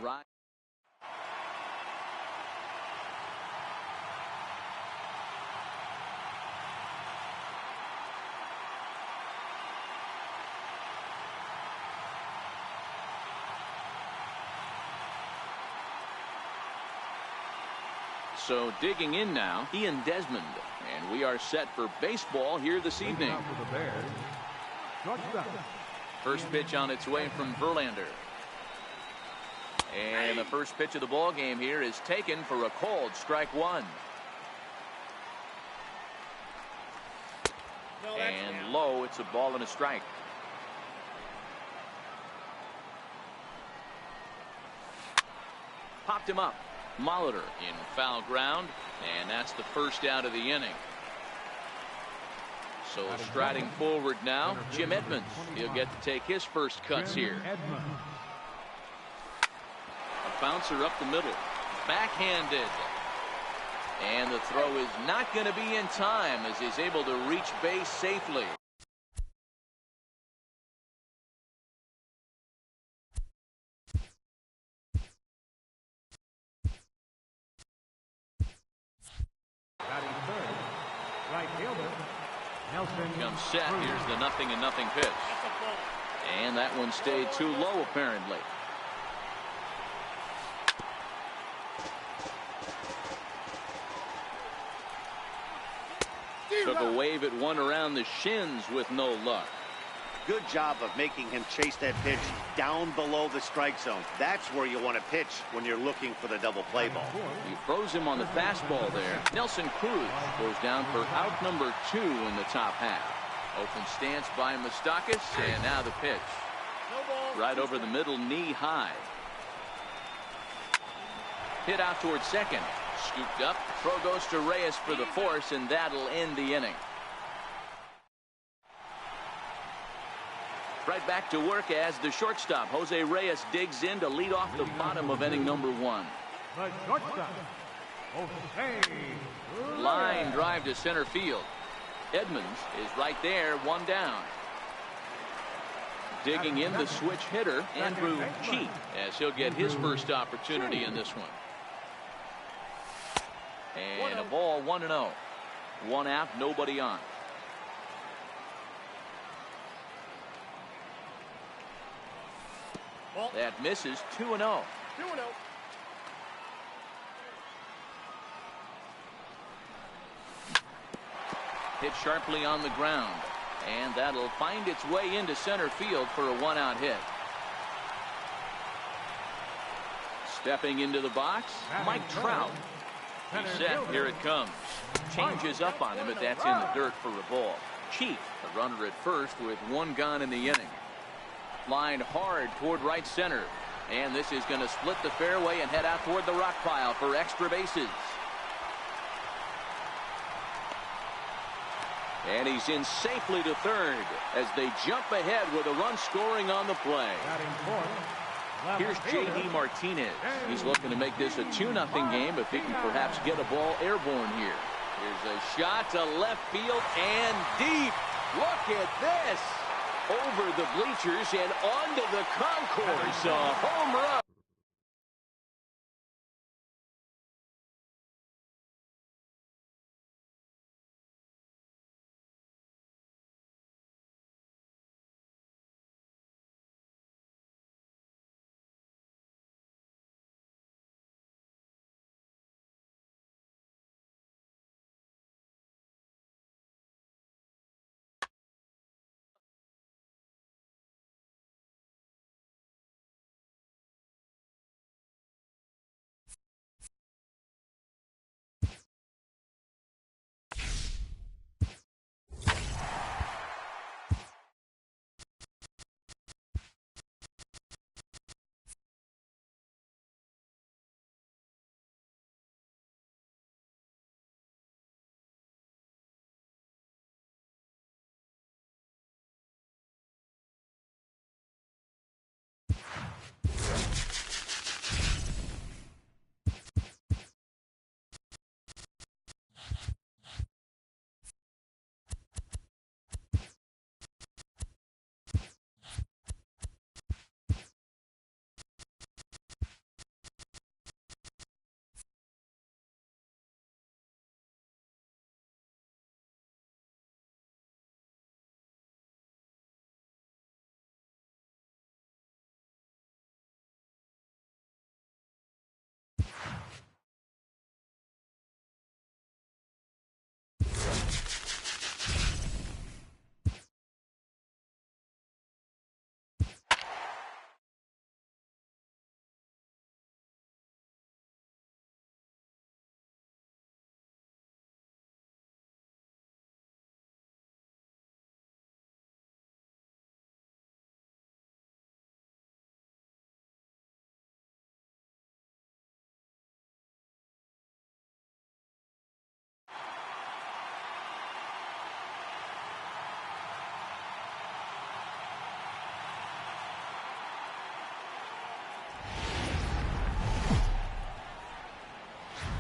drive. So digging in now, Ian Desmond. And we are set for baseball here this evening. First pitch on its way from Verlander. And the first pitch of the ball game here is taken for a called strike one. And low, it's a ball and a strike. Popped him up. Molitor in foul ground, and that's the first out of the inning. So striding forward now, Jim Edmonds. He'll get to take his first cuts here. A bouncer up the middle, backhanded. And the throw is not going to be in time as he's able to reach base safely. Comes set. Here's the 0-0 pitch. And that one stayed too low, apparently. Took a wave at one around the shins with no luck. Good job of making him chase that pitch down below the strike zone. That's where you want to pitch when you're looking for the double play ball. He froze him on the fastball there. Nelson Cruz goes down for out number 2 in the top half. Open stance by Moustakas, and now the pitch. Right over the middle, knee high. Hit out towards second. Scooped up. Throw goes to Reyes for the force, and that'll end the inning. Right back to work as the shortstop, Jose Reyes, digs in to lead off the bottom of inning number 1. The shortstop, Jose Reyes. Line drive to center field. Edmonds is right there, one down. Digging in the switch hitter, Andrew Cheat, as he'll get his first opportunity in this one. And a ball, 1-0. One out, nobody on. That misses. 2-0. 2-0. Hit sharply on the ground, and that'll find its way into center field for a one-out hit. Stepping into the box, Mike Trout. He's set. Here it comes. Changes up on him, but that's in the dirt for a ball. Cheat, the runner at first with one gone in the inning. Lined hard toward right center, and this is going to split the fairway and head out toward the rock pile for extra bases. And he's in safely to third as they jump ahead with a run scoring on the play. Here's J.D. Martinez. He's looking to make this a 2-0 game if he can perhaps get a ball airborne here. Here's a shot to left field and deep. Look at this. Over the bleachers and onto the concourse. A home run.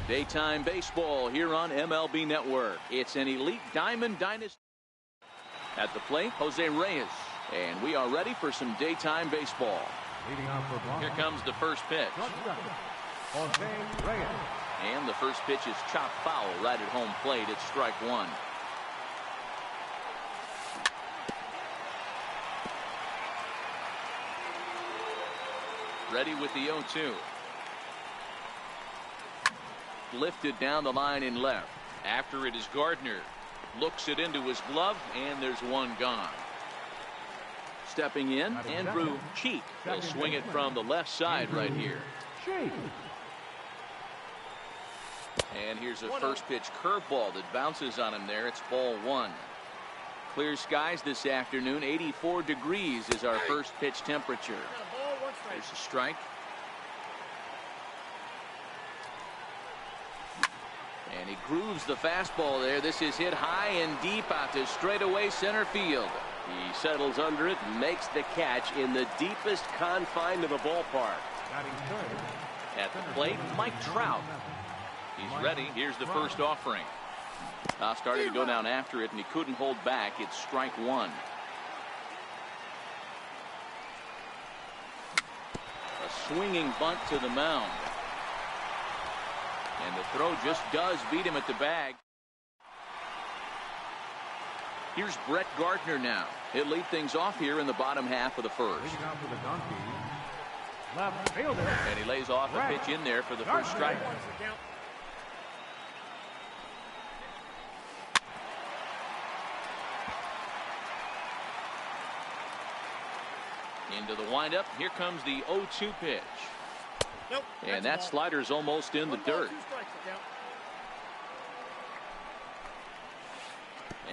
Daytime baseball here on MLB Network. It's an elite diamond dynasty. At the plate, Jose Reyes. And we are ready for some daytime baseball. Here comes the first pitch. Jose Reyes. And the first pitch is chopped foul right at home plate. It's strike one. Ready with the 0-2. Lifted down the line in left. After it is Gardner. Looks it into his glove, and there's one gone. Stepping in, Andrew Cheek. He'll swing it from the left side right here. And here's a first pitch curveball that bounces on him there. It's ball one. Clear skies this afternoon. 84 degrees is our first pitch temperature. There's a strike. And he grooves the fastball there. This is hit high and deep out to straightaway center field. He settles under it and makes the catch in the deepest confine of the ballpark. At the plate, Mike Trout. He's ready. Here's the first offering. Started to go down after it, and he couldn't hold back. It's strike one. A swinging bunt to the mound. And the throw just does beat him at the bag. Here's Brett Gardner now. He'll lead things off here in the bottom half of the first. And he lays off a pitch in there for the first strike. Into the windup. Here comes the 0-2 pitch. And that slider's almost in the dirt.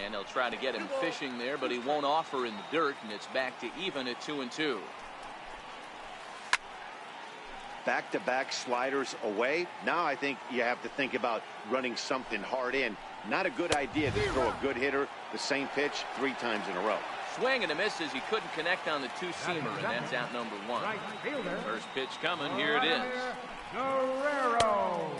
And they'll try to get him fishing there, but he won't offer in the dirt, and it's back to even at 2-2. Back-to-back sliders away. Now I think you have to think about running something hard in. Not a good idea to throw a good hitter the same pitch 3 times in a row. Swing and a miss as he couldn't connect on the two-seamer, and that's out number one. First pitch coming. Here it is.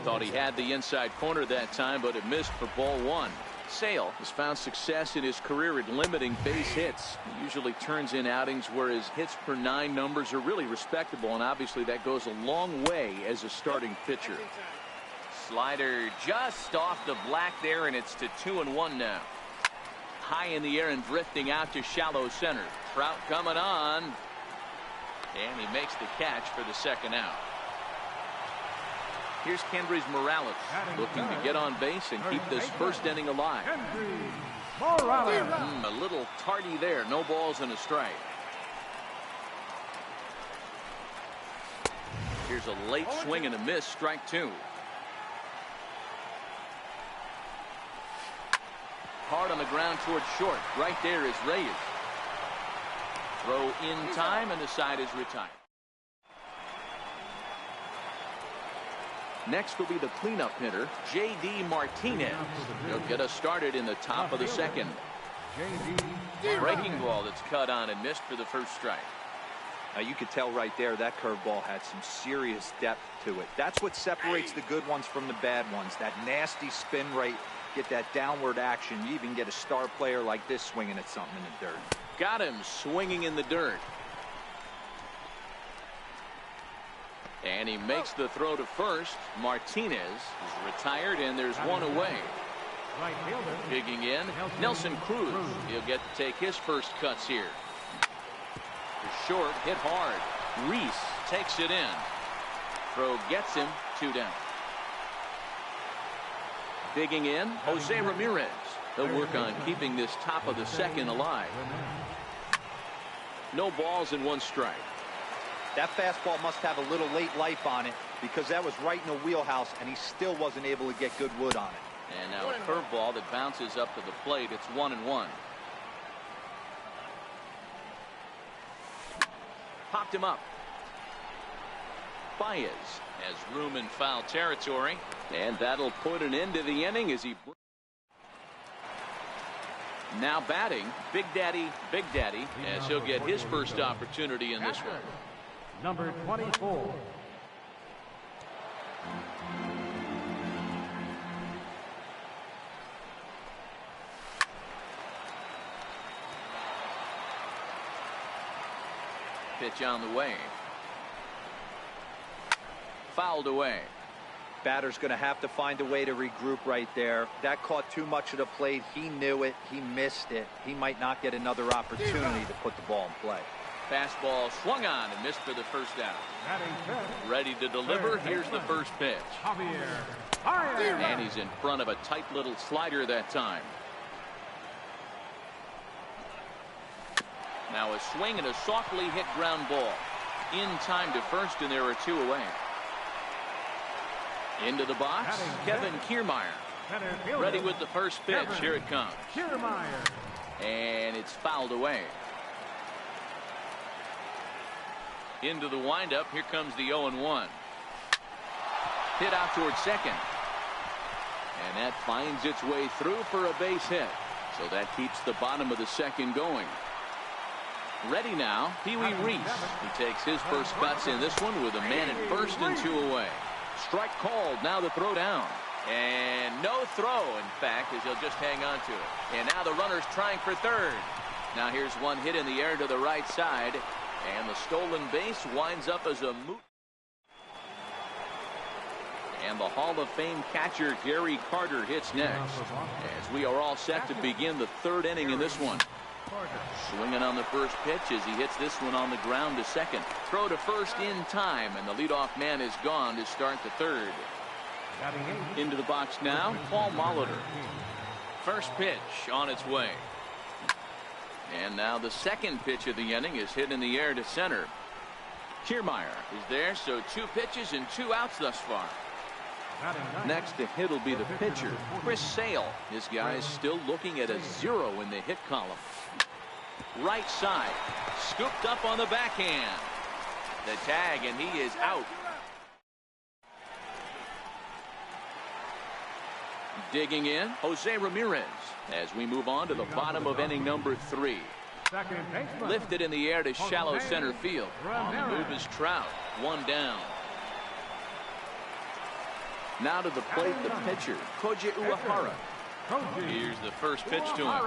Thought he had the inside corner that time, but it missed for ball one. Sale has found success in his career at limiting base hits. He usually turns in outings where his hits per 9 numbers are really respectable, and obviously that goes a long way as a starting pitcher. Slider just off the black there, and it's to 2-1 now. High in the air and drifting out to shallow center. Trout coming on. And he makes the catch for the second out. Here's Kendrys Morales looking to get on base and keep this first inning alive. A little tardy there. No balls and a strike. Here's a late swing and a miss. Strike two. Hard on the ground towards short. Right there is Reyes. Throw in time, and the side is retired. Next will be the cleanup hitter, J.D. Martinez. He'll get us started in the top of the second. Breaking ball that's cut on and missed for the first strike. You could tell right there that curveball had some serious depth to it. That's what separates the good ones from the bad ones. That nasty spin rate. Get that downward action. You even get a star player like this swinging at something in the dirt. Got him swinging in the dirt. And he makes the throw to first. Martinez is retired, and there's one away. Digging in, Nelson Cruz. He'll get to take his first cuts here. Short, hit hard. Reese takes it in. Throw gets him. 2 down. Digging in, Jose Ramirez. He'll work on keeping this top of the second alive. No balls and 1 strike. That fastball must have a little late life on it because that was right in the wheelhouse, and he still wasn't able to get good wood on it. And now a curveball that bounces up to the plate. It's 1-1. Popped him up. Baez has room in foul territory, and that'll put an end to the inning as he now batting Big Daddy as he'll get his first opportunity in this one. Number 24. Pitch on the way. Fouled away. Batter's going to have to find a way to regroup right there. That caught too much of the plate. He knew it. He missed it. He might not get another opportunity to put the ball in play. Fastball swung on and missed for the first out. Ready to deliver. Here's the first pitch. And he's in front of a tight little slider that time. Now a swing and a softly hit ground ball. In time to first, and there are 2 away. Into the box, Kevin Kiermaier. Ready with the first pitch. Here it comes. And it's fouled away. Into the windup. Here comes the 0-1. Hit out towards second. And that finds its way through for a base hit. So that keeps the bottom of the second going. Ready now, Pee Wee Reese. He takes his first cuts in this one with a man at first and 2 away. Strike called. Now the throw down. And no throw, in fact, as he'll just hang on to it. And now the runner's trying for third. Now here's one hit in the air to the right side. And the stolen base winds up as a moot. And the Hall of Fame catcher Gary Carter hits next. As we are all set to begin the 3rd inning in this one. Swinging on the first pitch as he hits this one on the ground to second. Throw to first in time, and the leadoff man is gone to start the 3rd. Into the box now, Paul Molitor. First pitch on its way. And now the second pitch of the inning is hit in the air to center. Kiermaier is there, so 2 pitches and 2 outs thus far. Next to hit will be the pitcher, Chris Sale. This guy is still looking at a 0 in the hit column. Right side, scooped up on the backhand. The tag, and he is out. Digging in, Jose Ramirez, as we move on to the bottom of inning number 3. Lifted in the air to shallow center field. On the move is Trout. 1 down. Now to the plate, the pitcher, Koji Uehara. Here's the first pitch to him.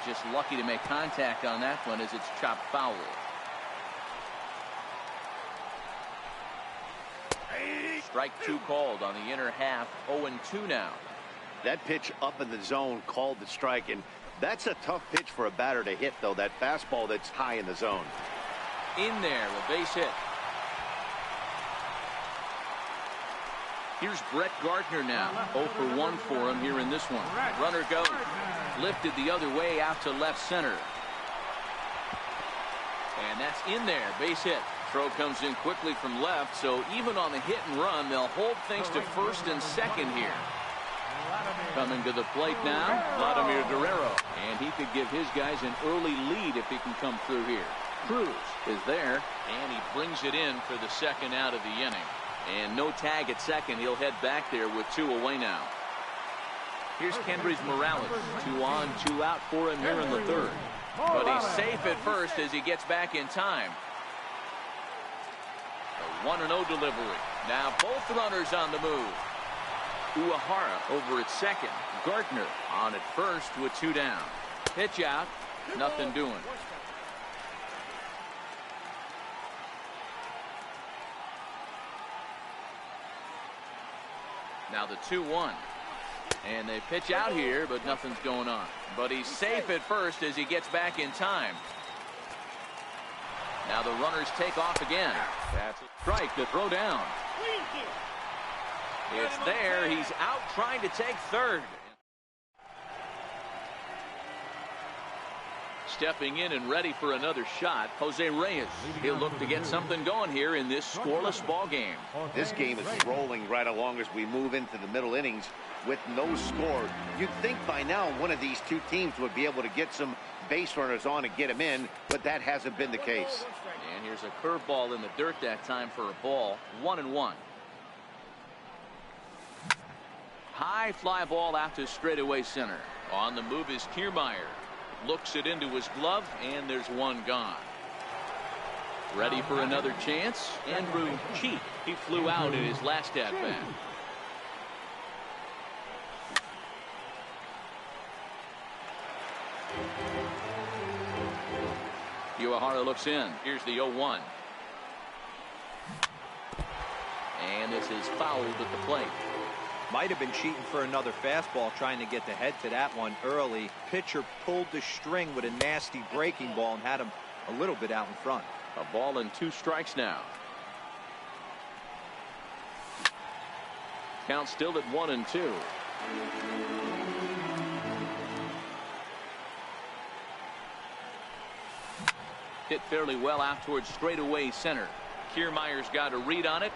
Just lucky to make contact on that one as it's chopped foul. Strike 2 called on the inner half. 0-2 now. That pitch up in the zone called the strike, and that's a tough pitch for a batter to hit, though. That fastball that's high in the zone. In there, a base hit. Here's Brett Gardner now. 0 for 1 for him here in this one. Runner goes. Lifted the other way out to left center. And that's in there. Base hit. Throw comes in quickly from left, so even on the hit and run, they'll hold things to first and second here. Coming to the plate now, Vladimir Guerrero. And he could give his guys an early lead if he can come through here. Cruz is there, and he brings it in for the second out of the inning. And no tag at second. He'll head back there with 2 away now. Here's Kendrys Morales. 2 on, 2 out for him here in the 3rd. But he's safe at first as he gets back in time. A 1-0 delivery. Now both runners on the move. Uehara over at second. Gardner on at first with 2 down. Pitch out. Nothing doing. Now the 2-1. And they pitch out here, but nothing's going on. But he's safe at first as he gets back in time. Now the runners take off again. That's a strike to throw down. It's there. He's out trying to take third. Stepping in and ready for another shot, Jose Reyes. He'll look to get something going here in this scoreless ball game. This game is rolling right along as we move into the middle innings with no score. You'd think by now one of these 2 teams would be able to get some base runners on and get them in, but that hasn't been the case. And here's a curveball in the dirt that time for a ball. 1-1. High fly ball out to straightaway center. On the move is Kiermaier. Looks it into his glove, and there's 1 gone. Ready for another chance? Andrew Cheek. He flew out in his last at-bat. Uehara looks in. Here's the 0-1. And this is fouled at the plate. Might have been cheating for another fastball, trying to get the head to that one early. Pitcher pulled the string with a nasty breaking ball and had him a little bit out in front. A ball and 2 strikes now. Count still at 1-2. Hit fairly well out towards straightaway center. Kiermaier's got a read on it.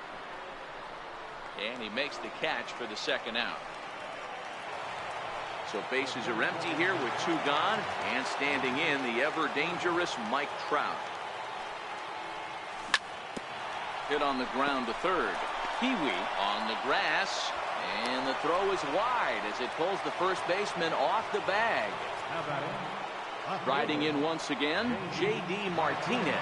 And he makes the catch for the second out. So bases are empty here with 2 gone. And standing in, the ever dangerous Mike Trout. Hit on the ground to third. Pee-wee on the grass. And the throw is wide as it pulls the first baseman off the bag. How about it? Riding in once again, J.D. Martinez.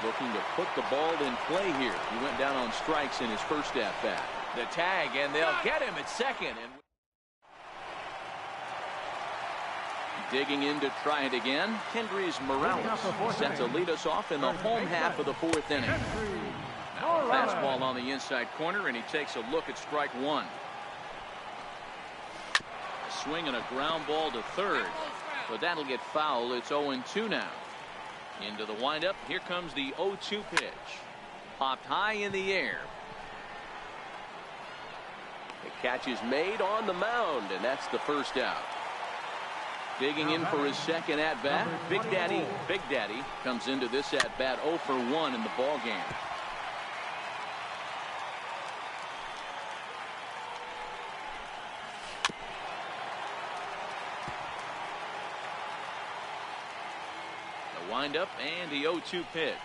Looking to put the ball in play here. He went down on strikes in his first at-bat. The tag, and they'll get him at second. And digging in to try it again, Kendrys Morales set to lead us off in the home half of the 4th inning. Now a fastball on the inside corner, and he takes a look at strike 1. A swing and a ground ball to third, but that'll get foul. It's 0-2 now. Into the windup. Here comes the 0-2 pitch. Popped high in the air. The catch is made on the mound, and that's the first out. Digging in for his second at-bat, Big Daddy comes into this at-bat 0 for 1 in the ball game. The windup and the 0-2 pitch.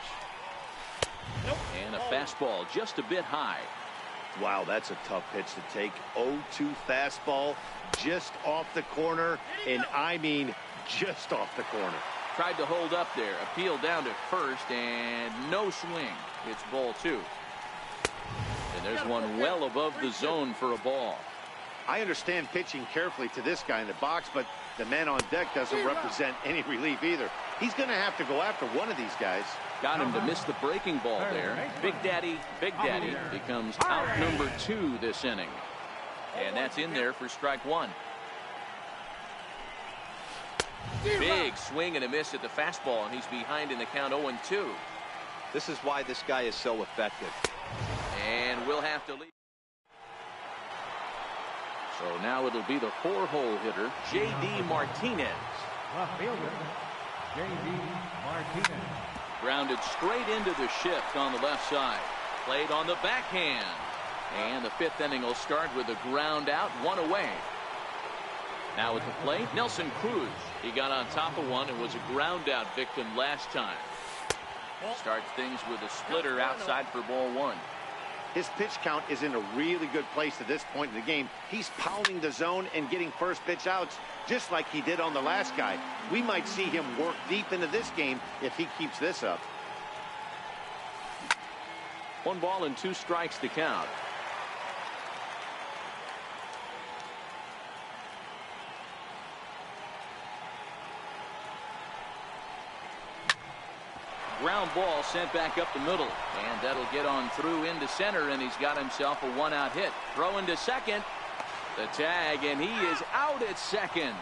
And a fastball just a bit high. Wow, that's a tough pitch to take. 0-2 fastball just off the corner, and I mean just off the corner. Tried to hold up there, appealed down to first, and no swing. It's ball 2. And there's one well above the zone for a ball. I understand pitching carefully to this guy in the box, but the man on deck doesn't represent any relief either. He's going to have to go after one of these guys. Got him to miss the breaking ball there. Big Daddy becomes out number 2 this inning. And that's in there for strike 1. Big swing and a miss at the fastball, and he's behind in the count 0-2. This is why this guy is so effective. And we'll have to leave. So now it'll be the 4-hole hitter, J.D. Martinez. Left fielder, J.D. Martinez. Grounded straight into the shift on the left side. Played on the backhand. And the 5th inning will start with a ground out, 1 away. Now at the plate, Nelson Cruz. He got on top of one and was a ground out victim last time. Starts things with a splitter outside for ball 1. His pitch count is in a really good place at this point in the game. He's pounding the zone and getting first pitch outs just like he did on the last guy. We might see him work deep into this game if he keeps this up. 1 ball and 2 strikes to count. Ground ball sent back up the middle, and that'll get on through into center, and he's got himself a 1-out hit. Throw into second. The tag, and he is out at second.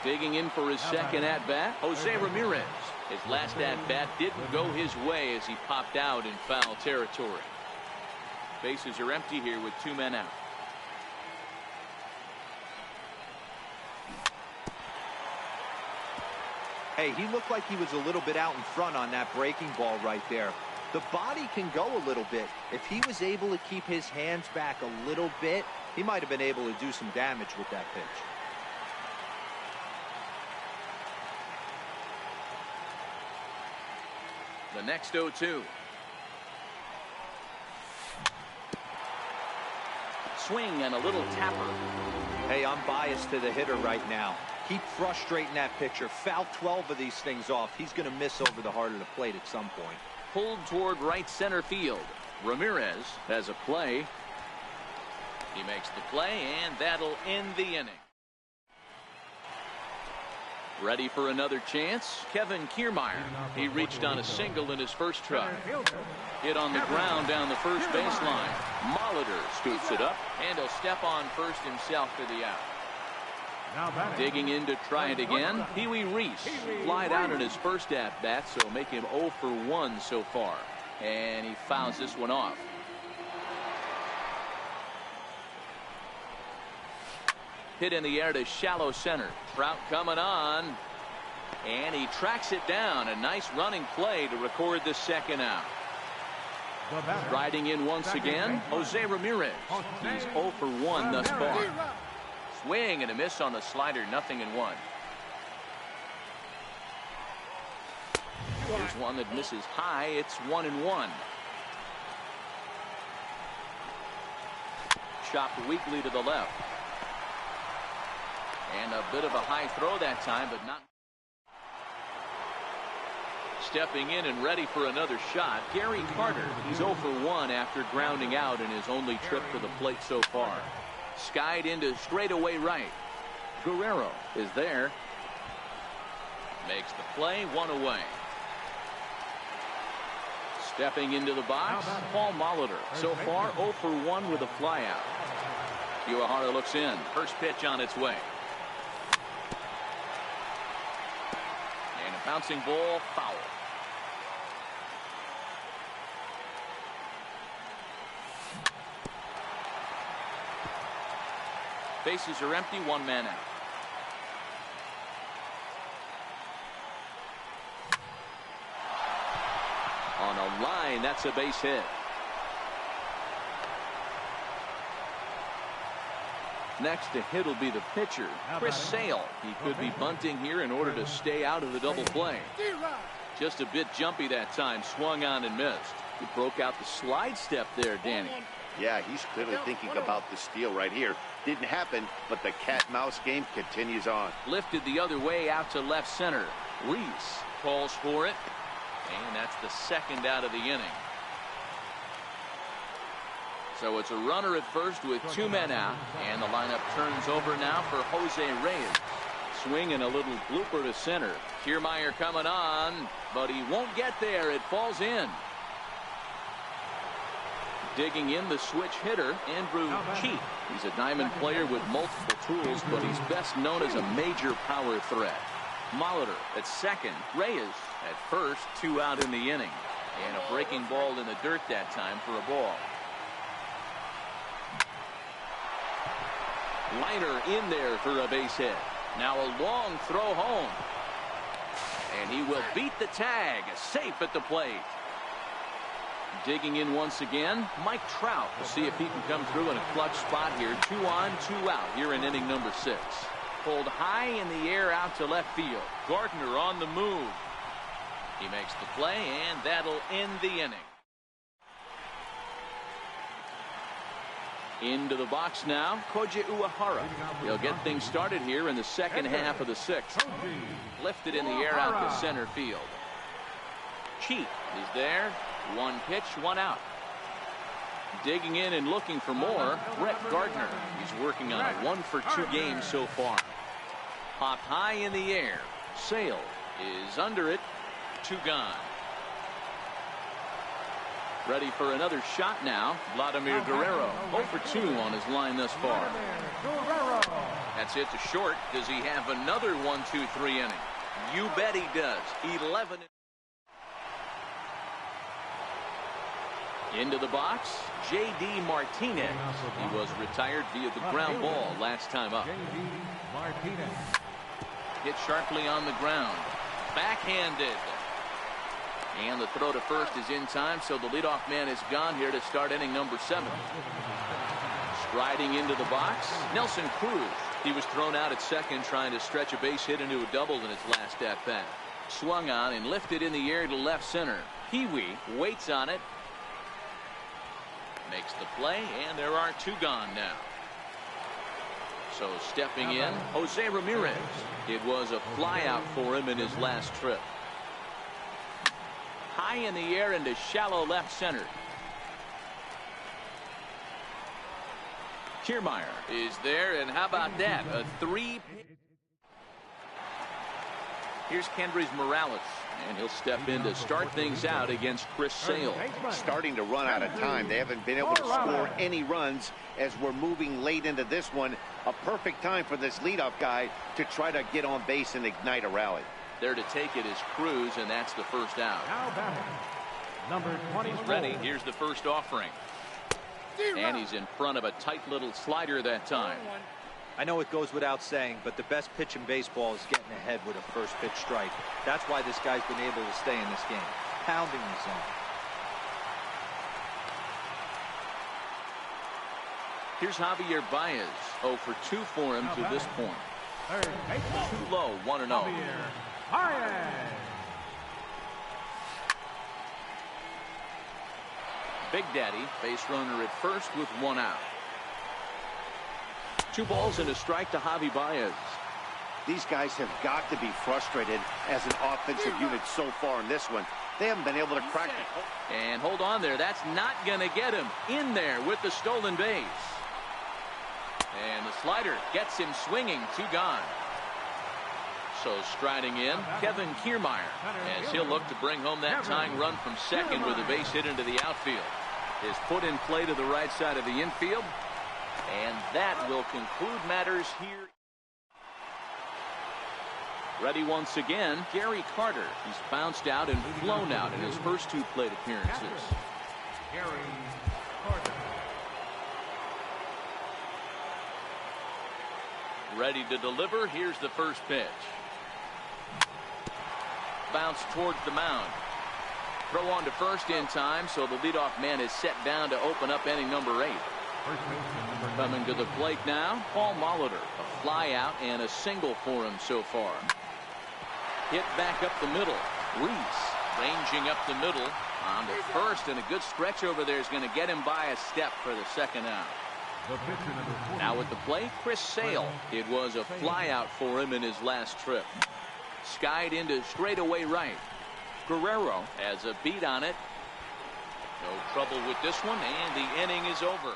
Digging in for his second at-bat, Jose Ramirez. His last at-bat didn't go his way as he popped out in foul territory. Bases are empty here with 2 men out. Hey, he looked like he was a little bit out in front on that breaking ball right there. The body can go a little bit. If he was able to keep his hands back a little bit, he might have been able to do some damage with that pitch. The next 0-2. Swing and a little tapper. Hey, I'm biased to the hitter right now. Keep frustrating that pitcher. Foul 12 of these things off. He's going to miss over the heart of the plate at some point. Pulled toward right center field. Ramirez has a play. He makes the play, and that'll end the inning. Ready for another chance. Kevin Kiermaier. He reached on a single in his first try. Hit on the ground down the first baseline. Molitor scoops it up, and he'll step on first himself for the out. Digging in to try it again. Pee Wee Reese flied out in his first at-bat, so make him 0 for 1 so far. And he fouls this one off. Hit in the air to shallow center. Trout coming on. And he tracks it down. A nice running play to record the second out. Riding in once again, Jose Ramirez. He's 0 for 1 thus far. Swing and a miss on the slider, 0-1. Here's one that misses high. It's 1-1. Chopped weakly to the left. And a bit of a high throw that time, but not. Stepping in and ready for another shot, Gary Carter. He's 0 for 1 after grounding out in his only trip to the plate so far. Skied into straightaway right. Guerrero is there. Makes the play, 1 away. Stepping into the box, Paul Molitor. So far, 0 for 1 with a flyout. Uehara looks in. First pitch on its way. And a bouncing ball, foul. Bases are empty, 1 man out. On a line, that's a base hit. Next to hit will be the pitcher, Chris Sale. He could be bunting here in order to stay out of the double play. Just a bit jumpy that time, swung on and missed. He broke out the slide step there, Danny. Yeah, he's clearly thinking about the steal right here. Didn't happen, but the cat-mouse game continues on. Lifted the other way out to left center. Reese calls for it, and that's the second out of the inning. So it's a runner at first with 2 men out, and the lineup turns over now for Jose Reyes. Swing and a little blooper to center. Kiermaier coming on, but he won't get there. It falls in. Digging in, the switch hitter, Andrew Cheek. He's a diamond player with multiple tools, but he's best known as a major power threat. Molitor at second, Reyes at first, 2 out in the inning. And a breaking ball in the dirt that time for a ball. Liner in there for a base hit. Now a long throw home. And he will beat the tag, safe at the plate. Digging in once again, Mike Trout. We'll see if he can come through in a clutch spot here. 2 on, 2 out here in inning number 6. Pulled high in the air out to left field. Gardner on the move. He makes the play, and that'll end the inning. Into the box now, Koji Uehara. He'll get things started here in the second half of the 6th. Lifted in the air out to center field. Cheek is there. 1 pitch, 1 out. Digging in and looking for more, Brett Gardner. He's working on a 1 for 2 game so far. Popped high in the air. Sale is under it. 2 gone. Ready for another shot now, Vladimir Guerrero. 0 for 2 on his line thus far. That's it to short. Does he have another 1-2-3 inning? You bet he does. 11. Into the box, J.D. Martinez. He was retired via the ground ball last time up. Hit sharply on the ground. Backhanded. And the throw to first is in time, so the leadoff man is gone here to start inning number 7. Striding into the box, Nelson Cruz. He was thrown out at second trying to stretch a base hit into a double in his last at-bat. Swung on and lifted in the air to left center. Pee Wee waits on it. Makes the play, and there are 2 gone now. So stepping in, Jose Ramirez. It was a flyout for him in his last trip. High in the air into shallow left center. Kiermaier is there, and how about that? A 3. Here's Kendrys Morales, and he'll step in to start things out against Chris Sale. Starting to run out of time. They haven't been able to score any runs as we're moving late into this one. A perfect time for this leadoff guy to try to get on base and ignite a rally. There to take it is Cruz, and that's the first out. Now batting, number 24. Ready, here's the first offering. And he's in front of a tight little slider that time. I know it goes without saying, but the best pitch in baseball is getting ahead with a first pitch strike. That's why this guy's been able to stay in this game, pounding the zone. Here's Javier Baez. 0 for 2 for him to this point. Third baseman, Too low, 1-0. Javier Baez. Big Daddy, base runner at first with 1 out. 2 balls and a strike to Javi Baez. These guys have got to be frustrated as an offensive unit so far in this one. They haven't been able to crack it. And hold on there. That's not going to get him in there with the stolen base. And the slider gets him swinging. 2 gone. So striding in, Kevin Kiermaier, as he'll look to bring home that tying run from second with a base hit into the outfield. Is put in play to the right side of the infield. And that will conclude matters here. Ready once again, Gary Carter. He's bounced out and flown out in his first 2 plate appearances. Gary Carter. Ready to deliver. Here's the first pitch. Bounce towards the mound. Throw on to first in time, so the leadoff man is set down to open up inning number 8. Coming to the plate now, Paul Molitor. A fly out and a single for him so far. Hit back up the middle. Reese ranging up the middle on to first, and a good stretch over there is going to get him by a step for the second out. Now at the plate, Chris Sale. It was a fly out for him in his last trip. Skied into straightaway right. Guerrero has a beat on it. No trouble with this one, and the inning is over.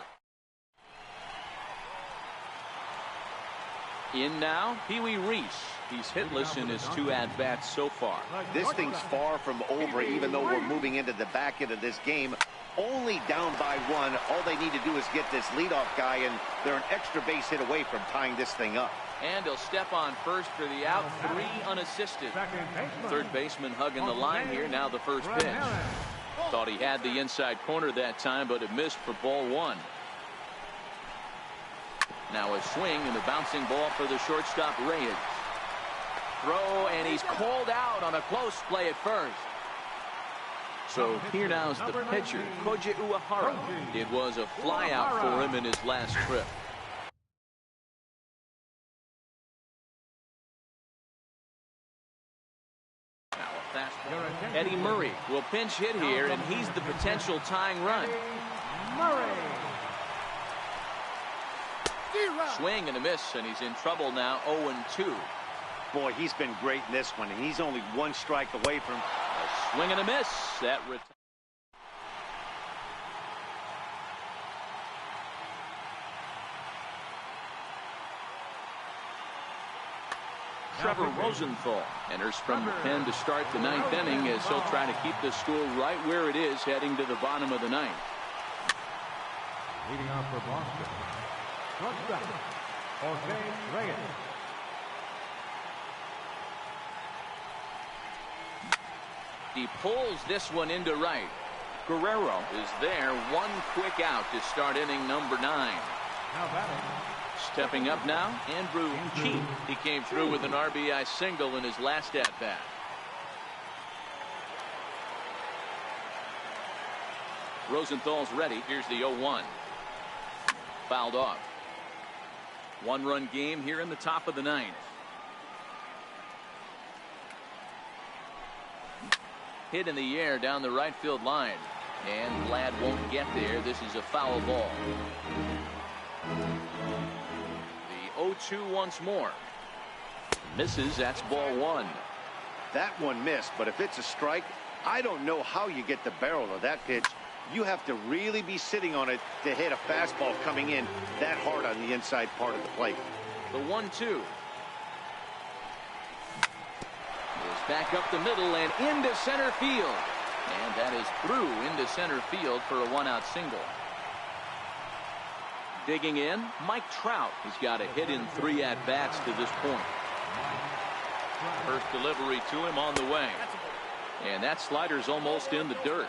In now, Pee Wee Reese. He's hitless in his 2 at-bats so far. This thing's far from over, even though we're moving into the back end of this game. Only down by 1. All they need to do is get this leadoff guy, and they're an extra base hit away from tying this thing up. And he'll step on first for the out. 3 unassisted. Third baseman hugging the line here. Now the first pitch. Thought he had the inside corner that time, but it missed for ball 1. Now a swing and a bouncing ball for the shortstop Reyes. Throw, and he's called out on a close play at first. So here now's the pitcher, Koji Uehara. It was a fly out for him in his last trip. Now a fastball. Eddie Murray will pinch hit here, and he's the potential tying run. Murray. Swing and a miss, and he's in trouble now. 0-2. Boy, he's been great in this one, and he's only 1 strike away from a swing and a miss. That Trevor Rosenthal enters from the pen to start the 9th inning, as he'll try to keep the score right where it is heading to the bottom of the 9th. Leading off for Boston, shortstop, Jose Reyes. He pulls this one into right. Guerrero is there. 1 quick out to start inning number 9. Now batting. Stepping up now, Andrew Cheat. He came through with an RBI single in his last at-bat. Rosenthal's ready. Here's the 0-1. Fouled off. 1-run game here in the top of the 9th. Hit in the air down the right field line. And Vlad won't get there. This is a foul ball. The 0-2 once more. Misses. That's ball 1. That one missed, but if it's a strike, I don't know how you get the barrel of that pitch. You have to really be sitting on it to hit a fastball coming in that hard on the inside part of the plate. The 1-2. Goes back up the middle and into center field. And that is through into center field for a one-out single. Digging in, Mike Trout has got a hit in 3 at-bats to this point. First delivery to him on the way. And that slider's almost in the dirt.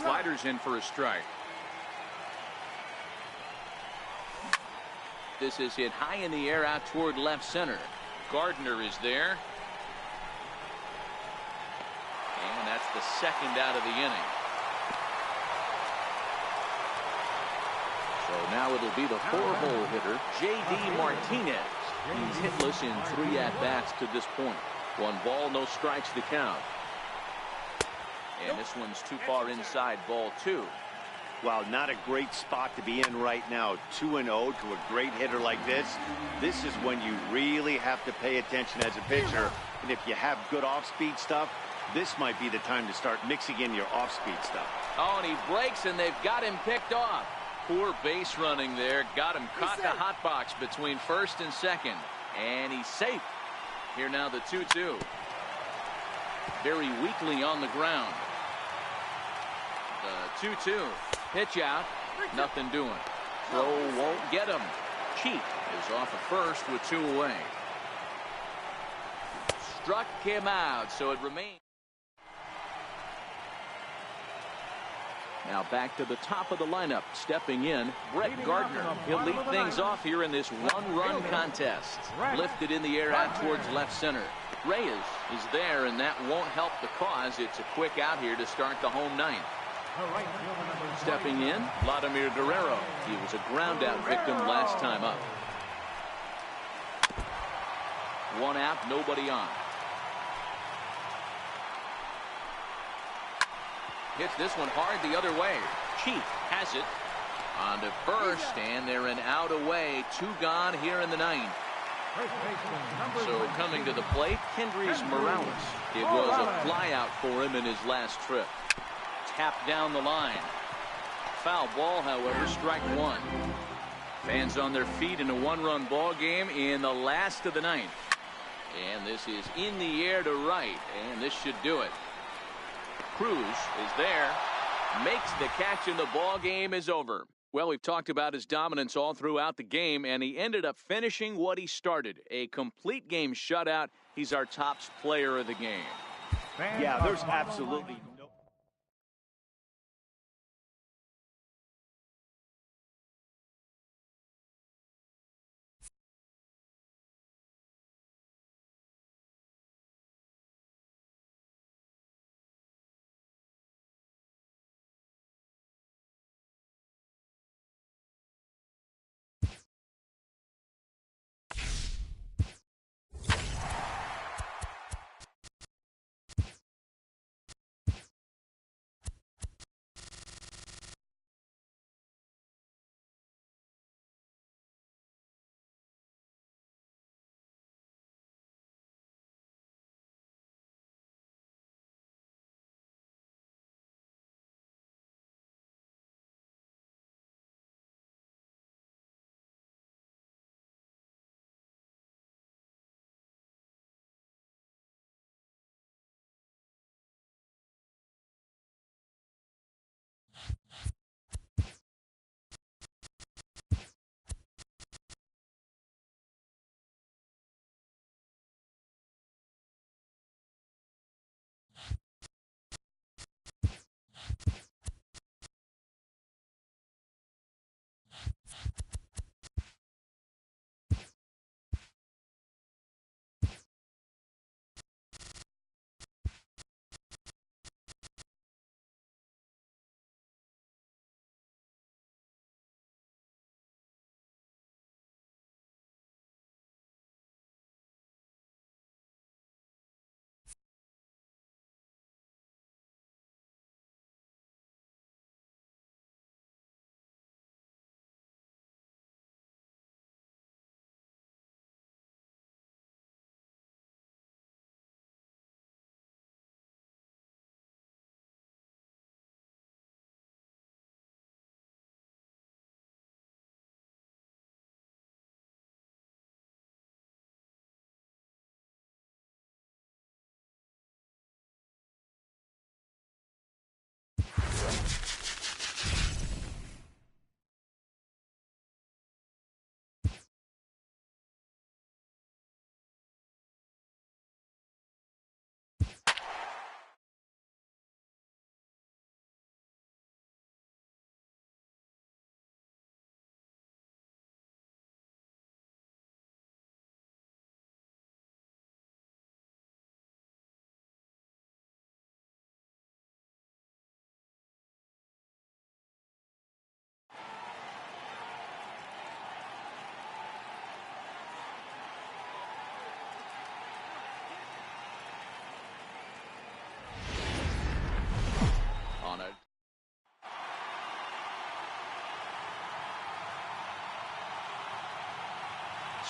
Slider's in for a strike. This is hit high in the air out toward left center. Gardner is there. And that's the second out of the inning. So now it'll be the 4-hole hitter, J.D. Martinez. He's hitless in 3 at-bats to this point. 1 ball, no strikes to count. And this one's too far inside, ball 2. Well, not a great spot to be in right now. 2-0 to a great hitter like this. This is when you really have to pay attention as a pitcher. And if you have good off-speed stuff, this might be the time to start mixing in your off-speed stuff. Oh, and he breaks, and they've got him picked off. Poor base running there. Got him caught in the hot box between first and second. And he's safe. Here now the 2-2. Very weakly on the ground. The 2-2. Pitch out. Nothing doing. Throw won't get him. Cheek is off of first with 2 away. Struck him out, so it remains. Now back to the top of the lineup. Stepping in, Brett Gardner. He'll lead things off here in this 1-run contest. Lifted in the air out towards left center. Reyes is there, and that won't help the cause. It's a quick out here to start the home ninth. Stepping in, Vladimir Guerrero. He was a ground-out victim last time up. 1 out, nobody on. Hits this one hard the other way. Cheek has it on to first, and they're an out away. 2 gone here in the 9th. So coming to the plate, Kendrys Morales. It was a flyout for him in his last trip. Tapped down the line. Foul ball, however, strike 1. Fans on their feet in a 1-run ball game in the last of the 9th. And this is in the air to right, and this should do it. Cruz is there, makes the catch, and the ball game is over. Well, we've talked about his dominance all throughout the game, and he ended up finishing what he started. A complete game shutout. He's our top player of the game. Yeah, there's absolutely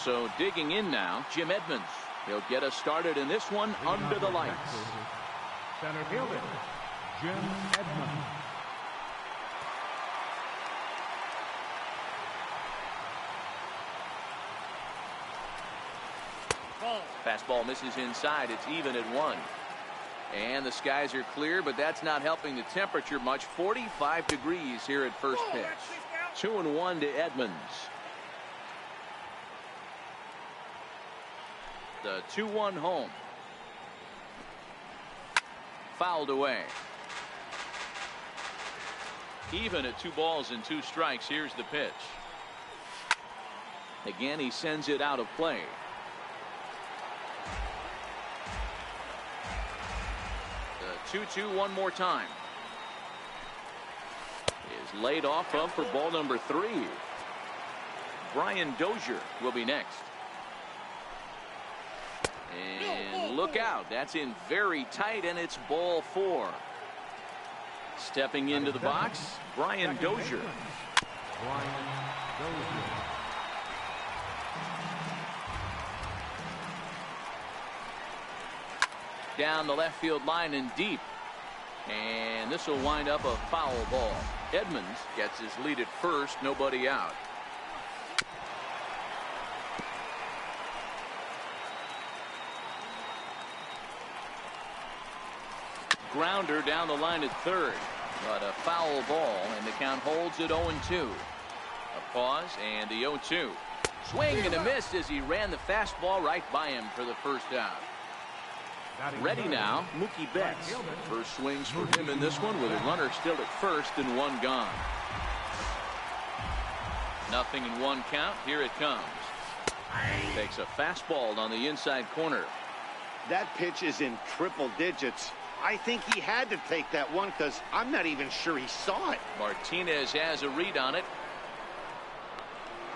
So digging in now, Jim Edmonds. He'll get us started in this one under the lights. Center fielder, Jim Edmonds. Fastball misses inside. It's even at 1. And the skies are clear, but that's not helping the temperature much. 45 degrees here at first pitch. 2-1 to Edmonds. The 2-1 home. Fouled away. Even at 2 balls and 2 strikes. Here's the pitch. Again, he sends it out of play. The 2-2 one more time. Is laid off of for ball number 3. Brian Dozier will be next. And look out. That's in very tight, and it's ball 4. Stepping into the box, Brian Dozier. Down the left field line and deep. And this will wind up a foul ball. Edmonds gets his lead at first, nobody out. Grounder down the line at third, but a foul ball, and the count holds at 0-2. A pause and the 0-2. Swing and a miss as he ran the fastball right by him for the first out. Ready now, Mookie Betts. First swings for him in this one with a runner still at first and 1 gone. 0-1 count. Here it comes. Takes a fastball on the inside corner. That pitch is in triple digits. I think he had to take that one because I'm not even sure he saw it. Martinez has a read on it.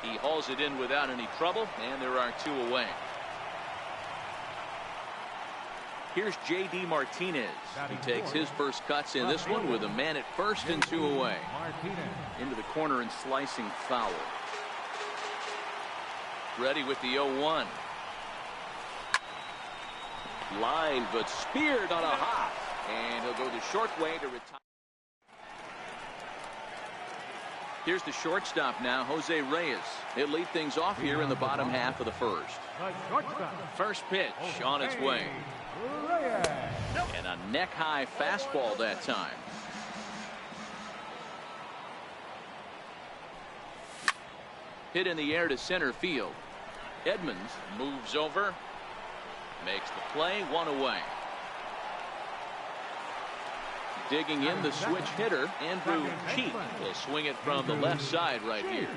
He hauls it in without any trouble, and there are 2 away. Here's J.D. Martinez. He takes his first cuts in this one with a man at first and 2 away. Into the corner and slicing foul. Ready with the 0-1. Line, but speared on a hop. And he'll go the short way to retire. Here's the shortstop now, Jose Reyes. He'll lead things off here in the bottom half of the first. First pitch on its way. And a neck-high fastball that time. Hit in the air to center field. Edmonds moves over. Makes the play, 1 away. Digging in the switch hitter, Andrew Cheek will swing it from the left side right here.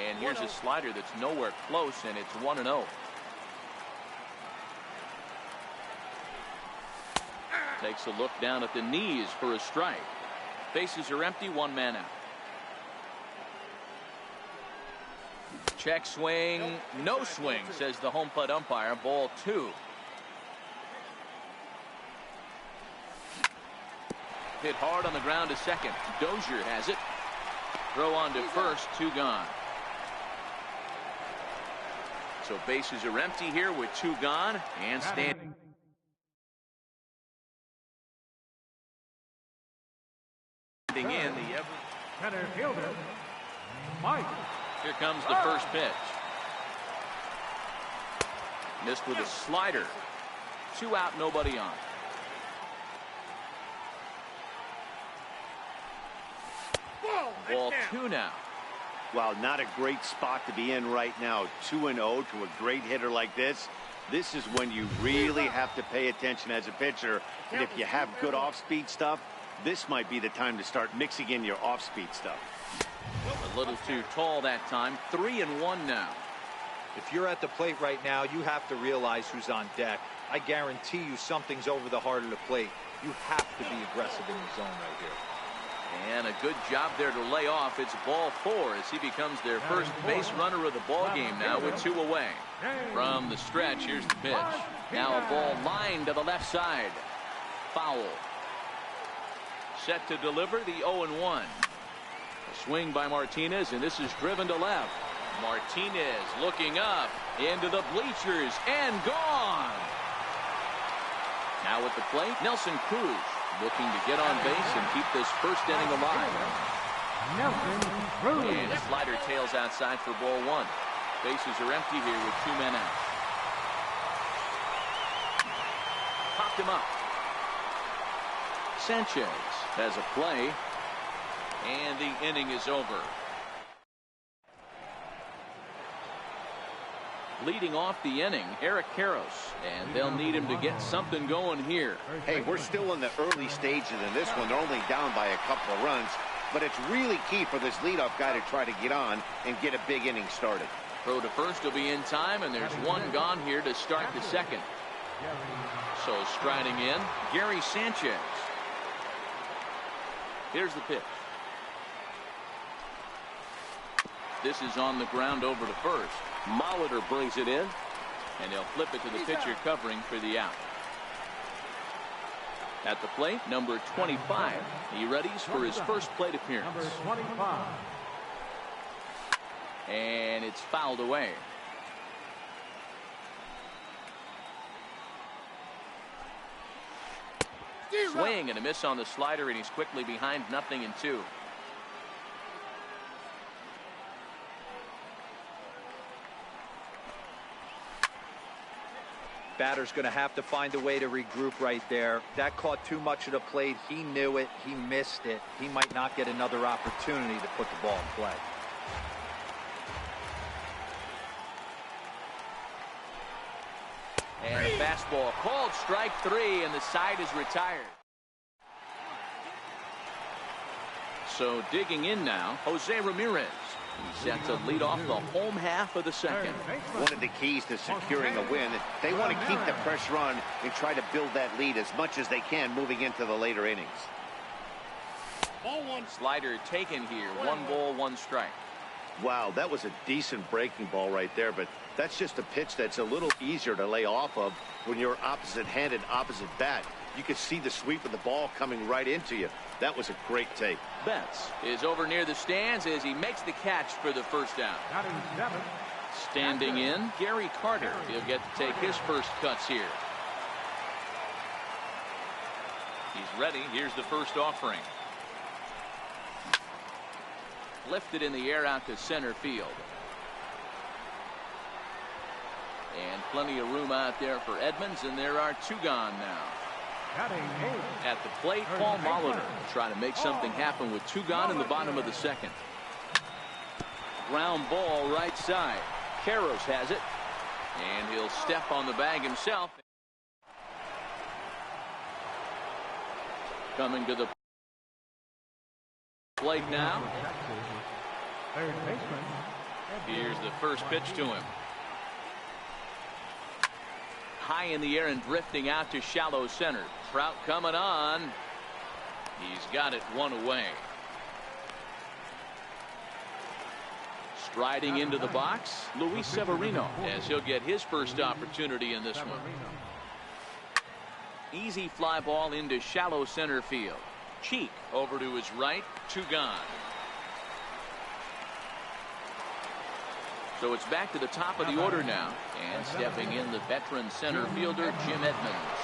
And here's a slider that's nowhere close, and it's 1-0. Takes a look down at the knees for a strike. Bases are empty, 1 man out. Check swing, no swing, says the home plate umpire. Ball 2. Hit hard on the ground to second. Dozier has it. Throw on to first, 2 gone. So bases are empty here with 2 gone and standing in the center fielder, Mike. Here comes the first pitch. Missed with a slider. 2 out, nobody on. Ball 2 now. Well, not a great spot to be in right now. 2-0 to a great hitter like this. This is when you really have to pay attention as a pitcher. And if you have good off-speed stuff, this might be the time to start mixing in your off-speed stuff. A little too tall that time. 3-1 now. If you're at the plate right now, you have to realize who's on deck. I guarantee you something's over the heart of the plate. You have to be aggressive in the zone right here. And a good job there to lay off. It's ball 4 as he becomes their first base runner of the ball game now with 2 away. From the stretch, here's the pitch. Now a ball lined to the left side. Foul. Set to deliver the 0-1. A swing by Martinez, and this is driven to left. Martinez looking up into the bleachers and gone. Now at the plate, Nelson Cruz looking to get on base and keep this first inning alive. Nelson Cruz. And a slider tails outside for ball one. Bases are empty here with 2 men out. Popped him up. Sanchez has a play, and the inning is over. Leading off the inning, Eric Karros, and they'll need him to get something going here. Hey, we're still in the early stages in this one. They're only down by a couple of runs, but it's really key for this leadoff guy to try to get on and get a big inning started. Throw to first will be in time, and there's one gone here to start the second. So striding in, Gary Sanchez. Here's the pitch. This is on the ground over to first. Molitor brings it in, and they'll flip it to the pitcher covering for the out. At the plate, number 25. He readies for his first plate appearance. Number 25. And it's fouled away. Swing and a miss on the slider, and he's quickly behind 0-2. Batter's going to have to find a way to regroup right there. That caught too much of the plate. He knew it. He missed it. He might not get another opportunity to put the ball in play. And a fastball called strike 3, and the side is retired. So digging in now, Jose Ramirez. He's set to lead off the home half of the second. One of the keys to securing a win, they want to keep the pressure on and try to build that lead as much as they can moving into the later innings. Ball one. Slider taken here. 1 ball, 1 strike. Wow, that was a decent breaking ball right there, but that's just a pitch that's a little easier to lay off of when you're opposite-handed, opposite bat. You could see the sweep of the ball coming right into you. That was a great take. Betts is over near the stands as he makes the catch for the first down. Standing in, Gary Carter. He'll get to take his first cuts here. He's ready. Here's the first offering. Lifted in the air out to center field. And plenty of room out there for Edmonds, and there are 2 gone now. At the plate, Paul Molitor trying to make something happen with 2 gone in the bottom of the second. Ground ball right side. Karros has it, and he'll step on the bag himself. Coming to the plate now. Here's the first pitch to him. High in the air and drifting out to shallow center. Trout coming on. He's got it 1 away. Striding into the box, Luis Severino, as he'll get his first opportunity in this one. Easy fly ball into shallow center field. Cheek over to his right. 2 gone. So it's back to the top of the order now. And stepping in, the veteran center fielder, Jim Edmonds.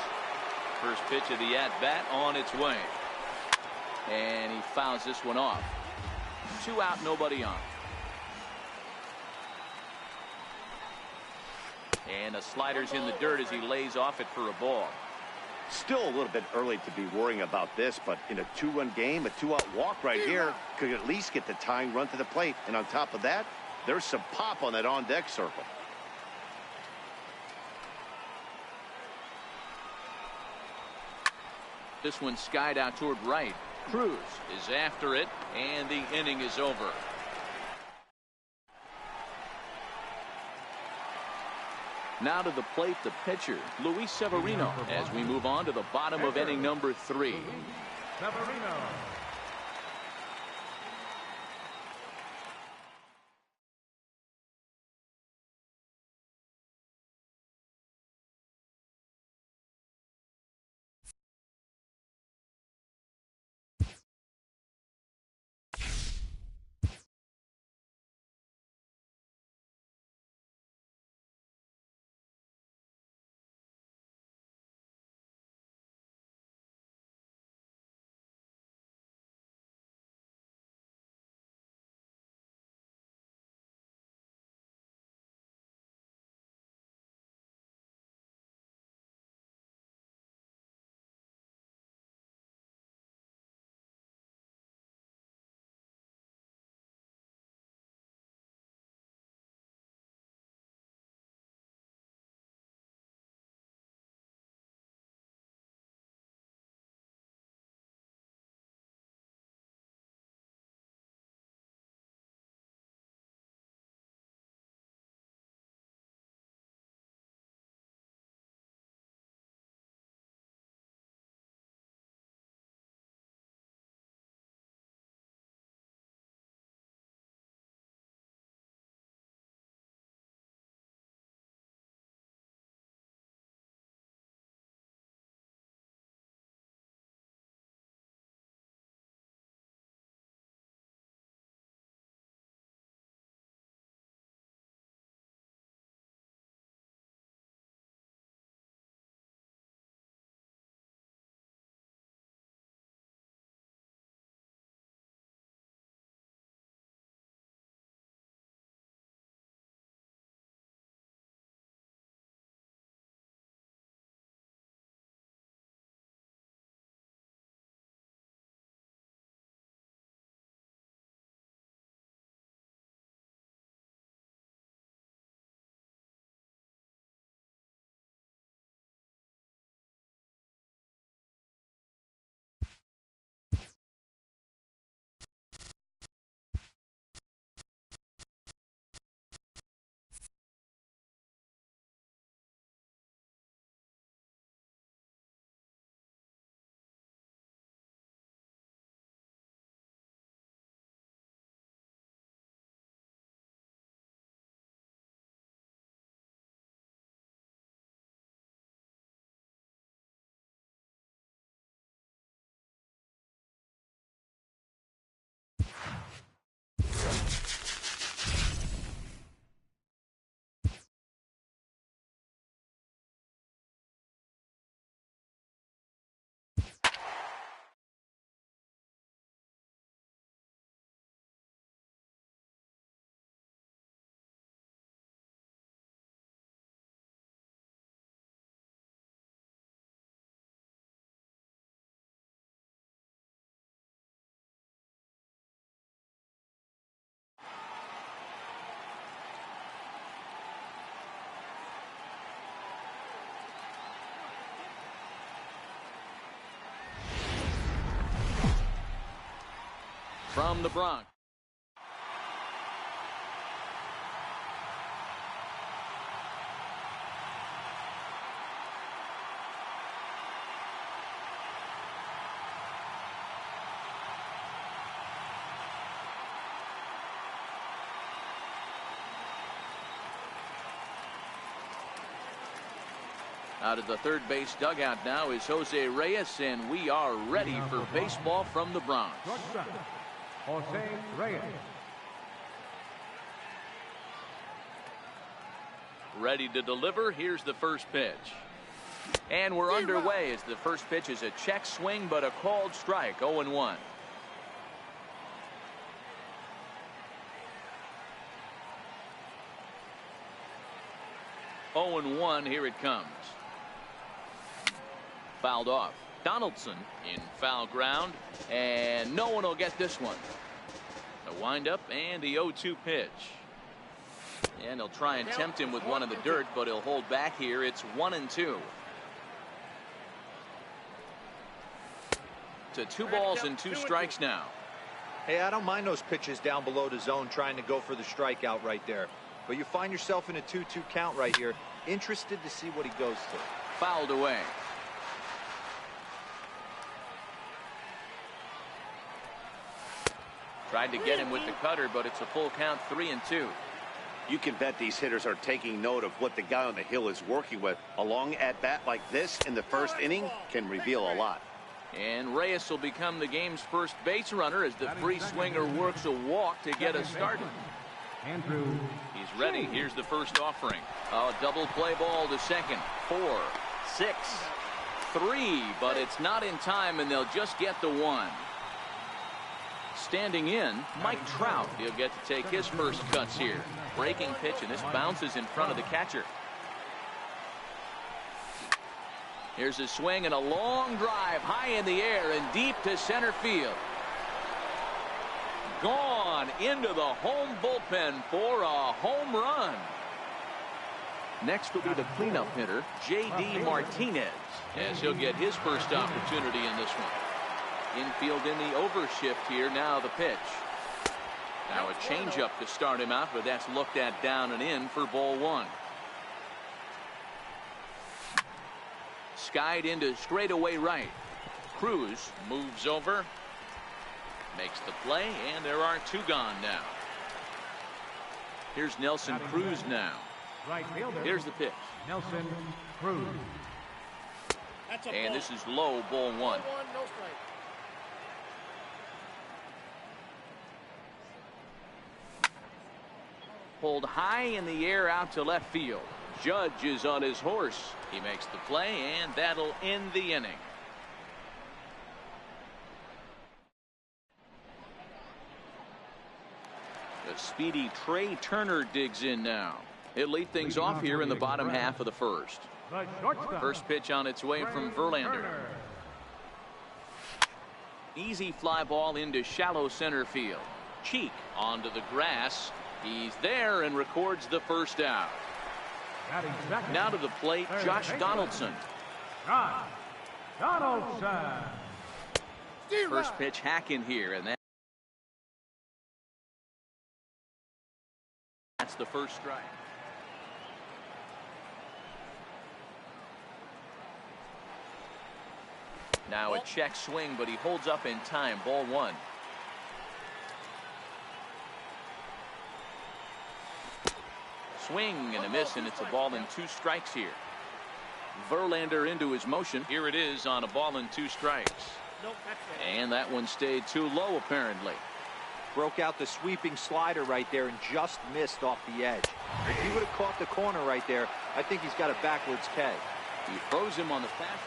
First pitch of the at-bat on its way. And he fouls this one off. 2 out, nobody on. And the slider's in the dirt as he lays off it for a ball. Still a little bit early to be worrying about this, but in a 2-run game, a 2-out walk right here could at least get the tying run to the plate. And on top of that, there's some pop on that on-deck circle. This one skied out toward right. Cruz is after it, and the inning is over. Now to the plate, the pitcher, Luis Severino, as we move on to the bottom of inning number 3. Severino. from the Bronx. Out of the third base dugout now is Jose Reyes, and we are ready for baseball from the Bronx. Jose Reyes. Ready to deliver. Here's the first pitch. And we're underway as the first pitch is a check swing, but a called strike. 0-1. Here it comes. Fouled off. Donaldson in foul ground, and no one will get this one. The windup and the 0-2 pitch. And they'll try and tempt him with one in the dirt, but he'll hold back here. It's 1-2. To 2 balls and 2 strikes now. Hey, I don't mind those pitches down below the zone trying to go for the strikeout right there. But you find yourself in a 2-2 count right here. Interested to see what he goes to. Fouled away. Tried to get him with the cutter, but it's a full count. 3-2. You can bet these hitters are taking note of what the guy on the hill is working with. A long at bat like this in the first inning can reveal a lot. And Reyes will become the game's first base runner as the free swinger works a walk to get us started. Andrew. He's ready. Here's the first offering. A double play ball to second. 4, 6, 3, but it's not in time, and they'll just get the 1. Standing in, Mike Trout. He'll get to take his first cuts here. Breaking pitch, and this bounces in front of the catcher. Here's a swing and a long drive high in the air and deep to center field. Gone into the home bullpen for a home run. Next will be the cleanup hitter, J.D. Martinez, as he'll get his first opportunity in this one. Infield in the overshift here. Now the pitch. Now a changeup to start him out, but that's looked at down and in for ball 1. Skied into straightaway right. Cruz moves over. Makes the play, and there are 2 gone now. Here's Nelson Cruz now. Right fielder. Here's the pitch. Nelson Cruz. And this is low, ball 1. Pulled high in the air out to left field. Judge is on his horse. He makes the play, and that'll end the inning. The speedy Trey Turner digs in now. He'll lead things off here in the bottom half of the first. First pitch on its way from Verlander. Easy fly ball into shallow center field. Cheek onto the grass. He's there and records the first out. Now to the plate, Josh Donaldson. First pitch hack in here, and that's the first strike. Now a check swing, but he holds up in time. Ball 1. Swing and a miss, and it's a ball and 2 strikes here. Verlander into his motion. Here it is on a ball and 2 strikes. And that one stayed too low, apparently. Broke out the sweeping slider right there and just missed off the edge. If he would have caught the corner right there, I think he's got a backwards K. He throws him on the fast.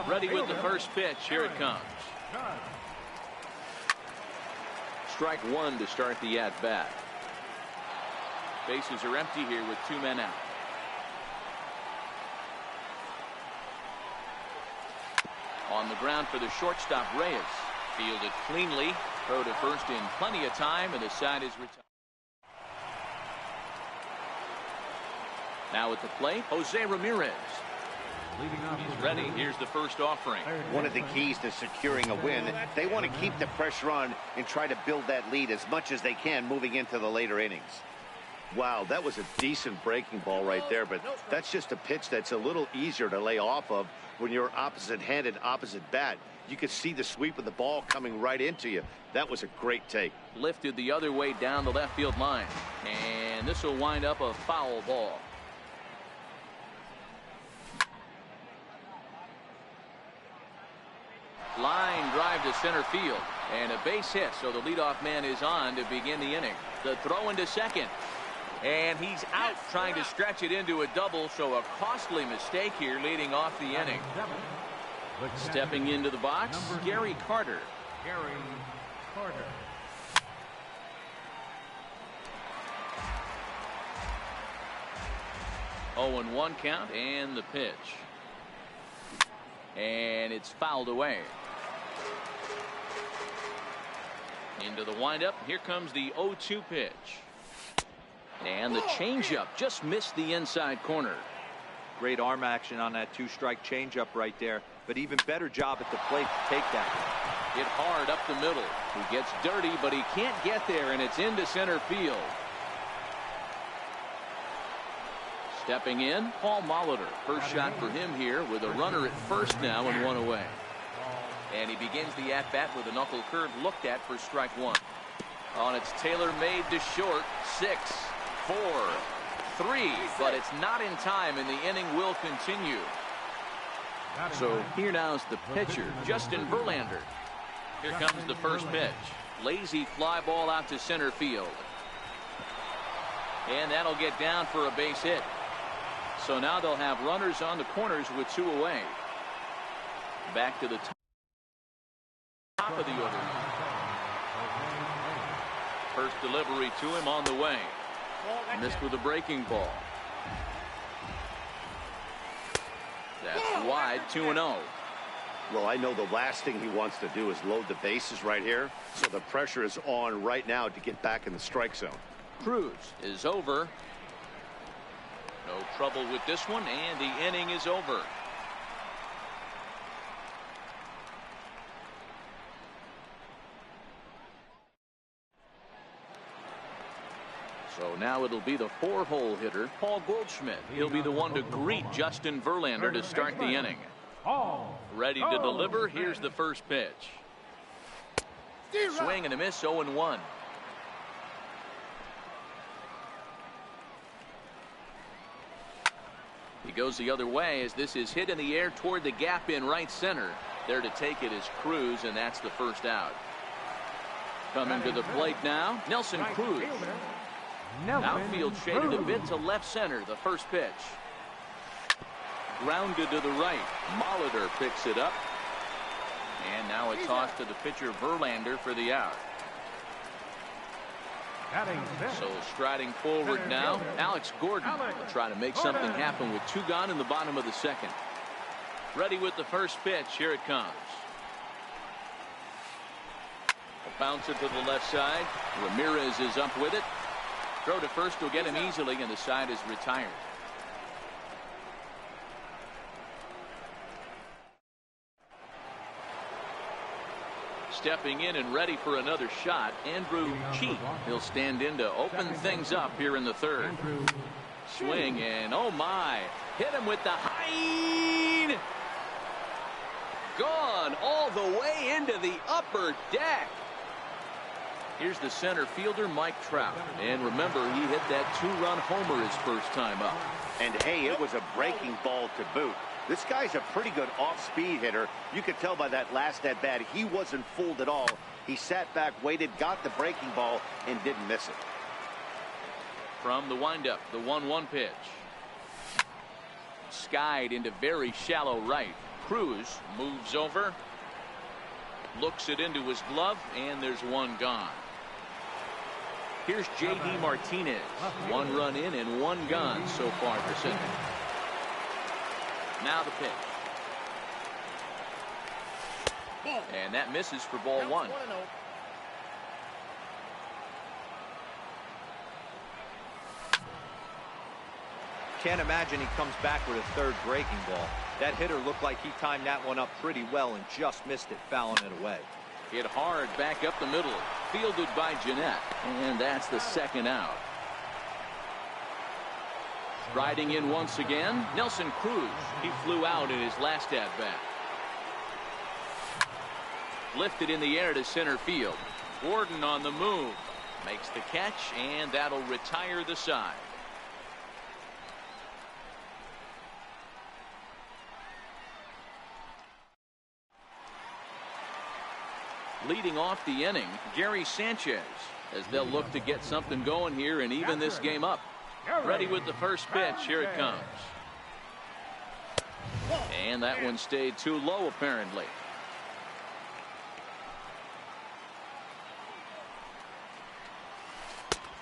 Ready with the first pitch. Here it comes. Strike 1 to start the at-bat. Bases are empty here with 2 men out. On the ground for the shortstop, Reyes. Fielded cleanly. Throw to first in plenty of time, and the side is retired. Now at the plate, Jose Ramirez. He's ready. Here's the first offering. One of the keys to securing a win, they want to keep the pressure on and try to build that lead as much as they can moving into the later innings. Wow, that was a decent breaking ball right there, but that's just a pitch that's a little easier to lay off of when you're opposite-handed, opposite bat. You could see the sweep of the ball coming right into you. That was a great take. Lifted the other way down the left field line. And this will wind up a foul ball. Line drive to center field. And a base hit, so the leadoff man is on to begin the inning. The throw into second. And he's out trying to stretch it into a double, so a costly mistake here leading off the inning. Stepping into the box, Gary Carter. Gary Carter. Oh, and 1 count, and the pitch. And it's fouled away. Into the windup. Here comes the 0-2 pitch. And the changeup just missed the inside corner. Great arm action on that 2-strike changeup right there, but even better job at the plate to take that. Hit hard up the middle. He gets dirty, but he can't get there, and it's into center field. Stepping in, Paul Molitor. First shot for him here with a runner at first now and 1 away. And he begins the at-bat with a knuckle curve looked at for strike 1. On it's Taylor made to short. 6, 4, 3, but it's not in time, and the inning will continue. So here now is the pitcher, Justin Verlander. Here comes the first pitch. Lazy fly ball out to center field. And that'll get down for a base hit. So now they'll have runners on the corners with 2 away. Back to the top of the order. First delivery to him on the way. Missed with a breaking ball. That's wide, 2-0. Well, I know the last thing he wants to do is load the bases right here, so the pressure is on right now to get back in the strike zone. Cruz is over. No trouble with this one, and the inning is over. So now it'll be the 4-hole hitter, Paul Goldschmidt. He'll be the one to greet Justin Verlander to start the inning. Ready to deliver. Here's the first pitch. Swing and a miss, 0-1. He goes the other way as this is hit in the air toward the gap in right center. There to take it is Cruz, and that's the first out. Coming to the plate now, Nelson Cruz. Outfield shaded a bit to left center. The first pitch. Grounded to the right. Molitor picks it up. And now a toss to the pitcher Verlander for the out. So striding forward now, Alex Gordon will try to make something happen with 2 gone in the bottom of the second. Ready with the first pitch. Here it comes. A bouncer to the left side. Ramirez is up with it. Throw to first will get him easily, and the side is retired. Stepping in and ready for another shot, Andrew Cheek. He'll stand in to open things up here in the third. Swing, and oh my, hit him with the high. Gone all the way into the upper deck. Here's the center fielder, Mike Trout. And remember, he hit that 2-run homer his first time up. And hey, it was a breaking ball to boot. This guy's a pretty good off-speed hitter. You could tell by that last at-bat, he wasn't fooled at all. He sat back, waited, got the breaking ball, and didn't miss it. From the windup, the 1-1 pitch. Skied into very shallow right. Cruz moves over. Looks it into his glove, and there's 1 gone. Here's J.D. Martinez. 1 run in and 1 gone so far this inning. Now the pitch. And that misses for ball 1. Can't imagine he comes back with a third breaking ball. That hitter looked like he timed that one up pretty well and just missed it, fouling it away. Hit hard back up the middle. Fielded by Jeanette. And that's the second out. Riding in once again, Nelson Cruz. He flew out in his last at-bat. Lifted in the air to center field. Gordon on the move. Makes the catch, and that'll retire the side. Leading off the inning, Gary Sanchez, as they'll look to get something going here and even this game up. Ready with the first pitch. Here it comes. And that one stayed too low, apparently.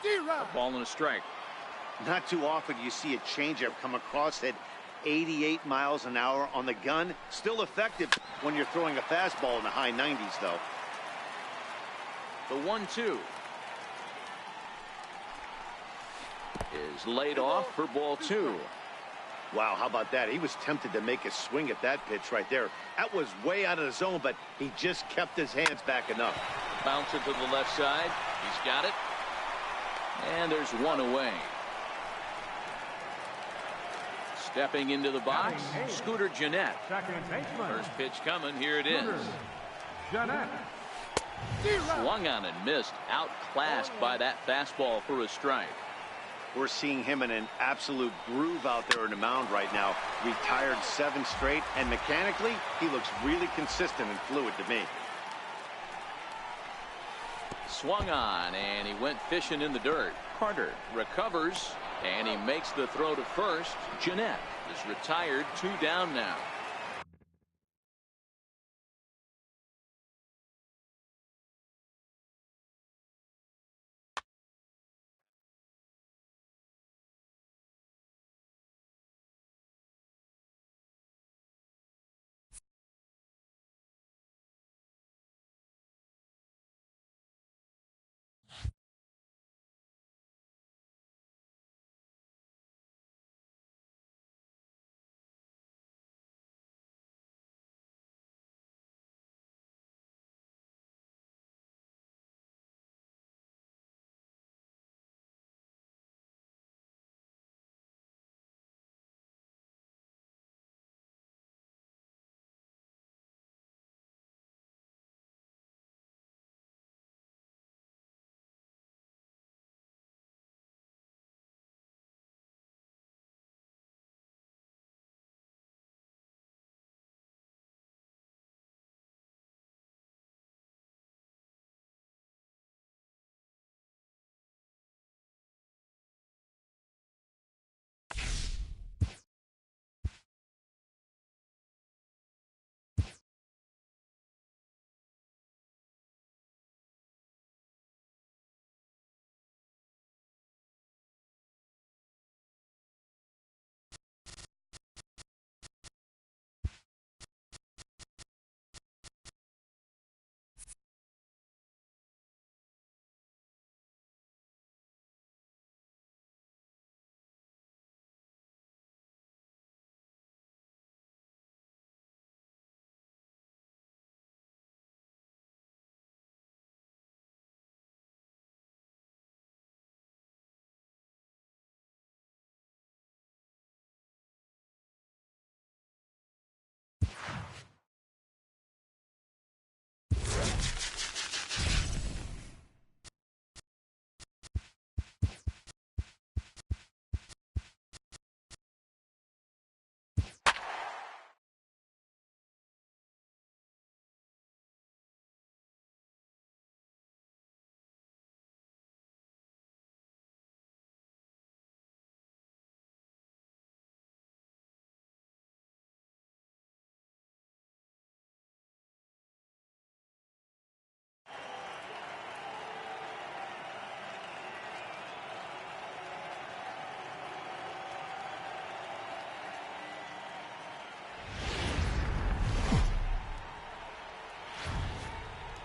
A ball and a strike. Not too often you see a changeup come across at 88 miles an hour on the gun. Still effective when you're throwing a fastball in the high 90s, though. The 1-2 is laid off for ball 2. Wow, how about that? He was tempted to make a swing at that pitch right there. That was way out of the zone, but he just kept his hands back enough. Bouncer to the left side. He's got it. And there's one away. Stepping into the box, Scooter Jeanette. First pitch coming. Here it is. Swung on and missed. Outclassed by that fastball for a strike. We're seeing him in an absolute groove out there in the mound right now. Retired 7 straight, and mechanically, he looks really consistent and fluid to me. Swung on, and he went fishing in the dirt. Carter recovers, and he makes the throw to first. Jeanette is retired. 2 down now.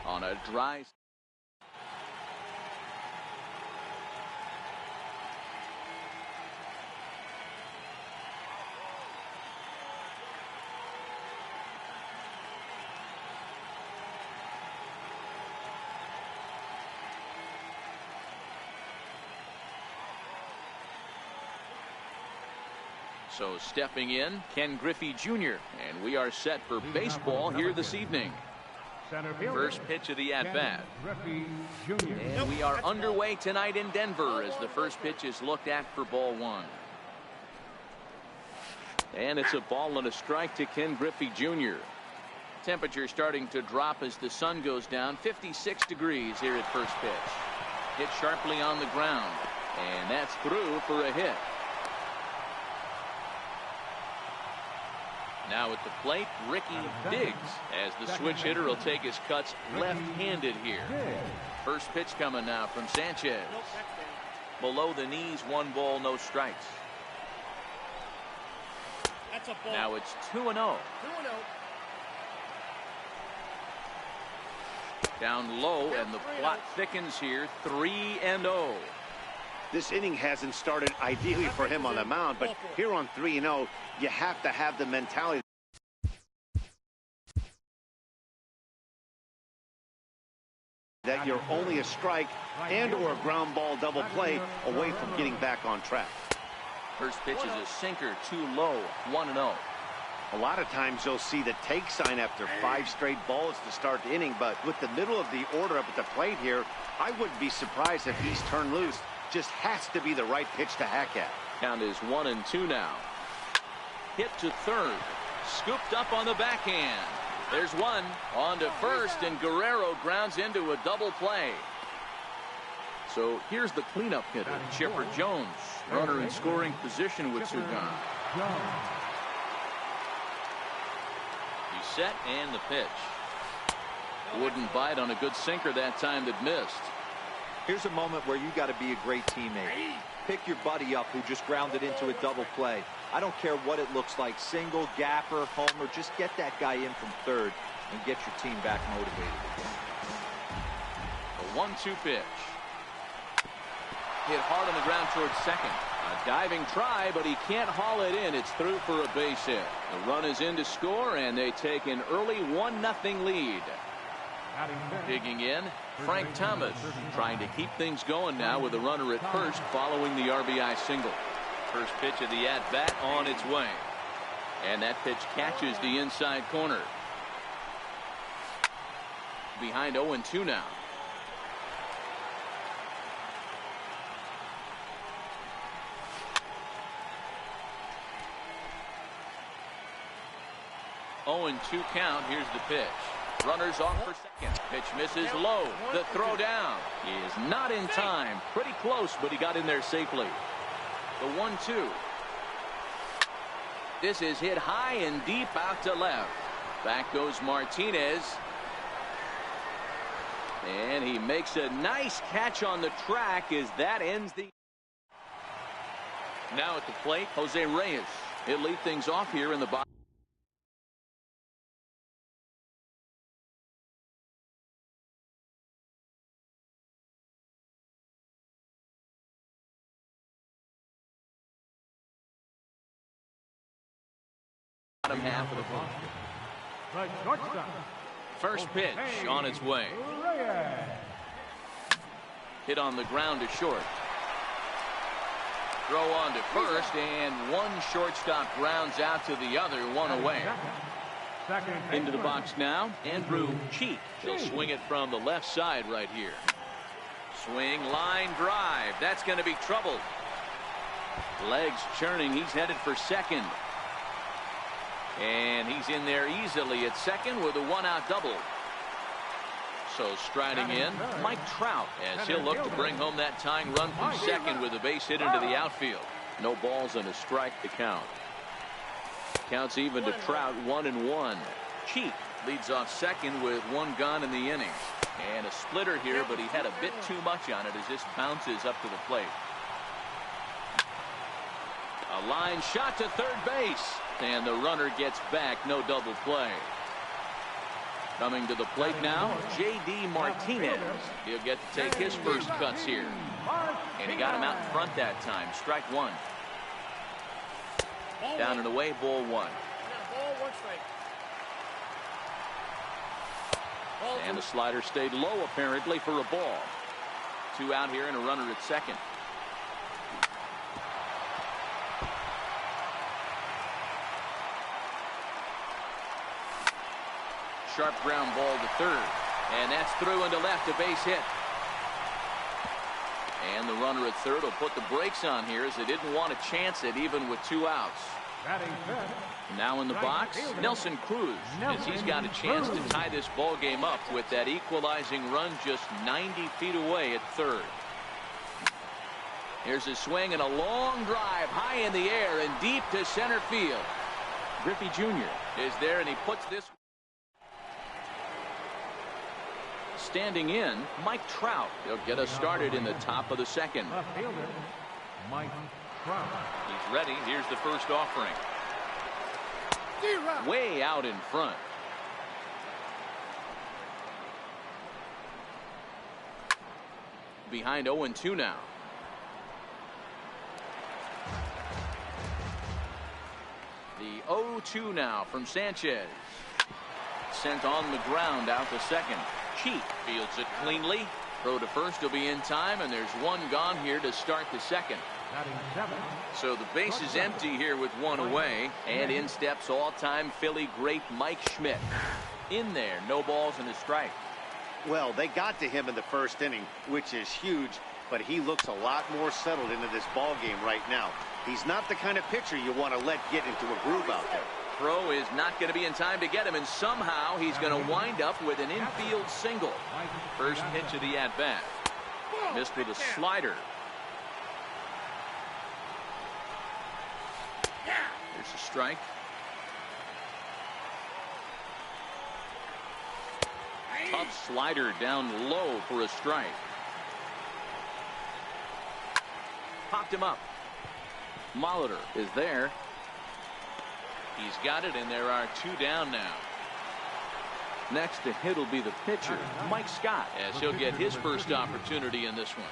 On a dry So stepping in, Ken Griffey Jr. And we are set for baseball here this evening. First pitch of the at-bat. And we are underway tonight in Denver as the first pitch is looked at for ball one. And it's a ball and a strike to Ken Griffey Jr. Temperature starting to drop as the sun goes down. 56 degrees here at first pitch. Hit sharply on the ground. And that's through for a hit. Now at the plate, Ricky Diggs, as the switch hitter will take his cuts left-handed here. First pitch coming now from Sanchez. Below the knees, 1 ball, no strikes. Now it's 2-0. Down low, and the plot thickens here, 3-0. This inning hasn't started ideally for him on the mound, but here on 3-0, you have to have the mentality that you're only a strike and or a ground ball double play away from getting back on track. First pitch is a sinker, too low, 1-0. A lot of times you'll see the take sign after 5 straight balls to start the inning, but with the middle of the order up at the plate here, I wouldn't be surprised if he's turned loose. Just has to be the right pitch to hack at. Count is 1-2 now. Hit to third. Scooped up on the backhand. There's one. On to first, and Guerrero grounds into a double play. So here's the cleanup hitter, Chipper Jones. Runner in scoring position with 2 gone. He's set, and the pitch. Wouldn't bite on a good sinker that time that missed. Here's a moment where you got to be a great teammate. Pick your buddy up who just grounded into a double play. I don't care what it looks like, single, gapper, homer, just get that guy in from third and get your team back motivated. A 1-2 pitch. Hit hard on the ground towards second. A diving try, but he can't haul it in. It's through for a base hit. The run is in to score, and they take an early 1-0 lead. Digging in, Frank Thomas, trying to keep things going now with a runner at first following the RBI single. First pitch of the at-bat on its way. And that pitch catches the inside corner. Behind 0-2 now. Oh, and 2 count. Here's the pitch. Runners off for second. Pitch misses low. The throw down. He is not in time. Pretty close, but he got in there safely. The 1-2. This is hit high and deep out to left. Back goes Martinez. And he makes a nice catch on the track as that ends the. Now at the plate, Jose Reyes. He'll lead things off here in the bottom. Bottom half of the ball. First pitch on its way. Hit on the ground to short. Throw on to first, and one shortstop grounds out to the other, 1 away. Into the box now, Andrew Cheek. He'll swing it from the left side right here. Swing, line drive. That's going to be trouble. Legs churning. He's headed for second. And he's in there easily at second with a 1-out double. So striding in, Mike Trout, as he'll look to bring home that tying run from second with a base hit into the outfield. No balls and a strike to count. Counts even to Trout, 1-1. Cheek leads off second with 1 gone in the inning. And a splitter here, but he had a bit too much on it as this bounces up to the plate. A line shot to third base. And the runner gets back, no double play. Coming to the plate now, J.D. Martinez. He'll get to take his first cuts here. And he got him out in front that time. Strike 1. Down and away, ball 1. And the slider stayed low apparently for a ball. 2 out here and a runner at second. sharp ground ball to third. And that's through into left, a base hit. And the runner at third will put the brakes on here as they didn't want to chance it even with 2 outs. Now in the box, Nelson Cruz, as he's got a chance to tie this ball game up with that equalizing run just 90 feet away at third. Here's a swing and a long drive high in the air and deep to center field. Griffey Jr. is there, and he puts this. Standing in, Mike Trout. He'll get us started in the top of the second. Mike Trout. He's ready. Here's the first offering. Way out in front. Behind 0-2 now. The 0-2 now from Sanchez. Sent on the ground out to second. Cheek fields it cleanly. Throw to first will be in time, and there's one gone here to start the second. So the base is empty here with one away, and in steps all-time Philly great Mike Schmidt. In there, no balls and a strike. Well, they got to him in the first inning, which is huge, but he looks a lot more settled into this ball game right now. He's not the kind of pitcher you want to let get into a groove out there. Throw is not going to be in time to get him, and somehow he's going to wind up with an infield single. First pitch of the at-bat. Missed with a slider. There's a strike. Tough slider down low for a strike. Popped him up. Molitor is there. He's got it, and there are 2 down now. Next to hit will be the pitcher, Mike Scott, as he'll get his first opportunity in this one.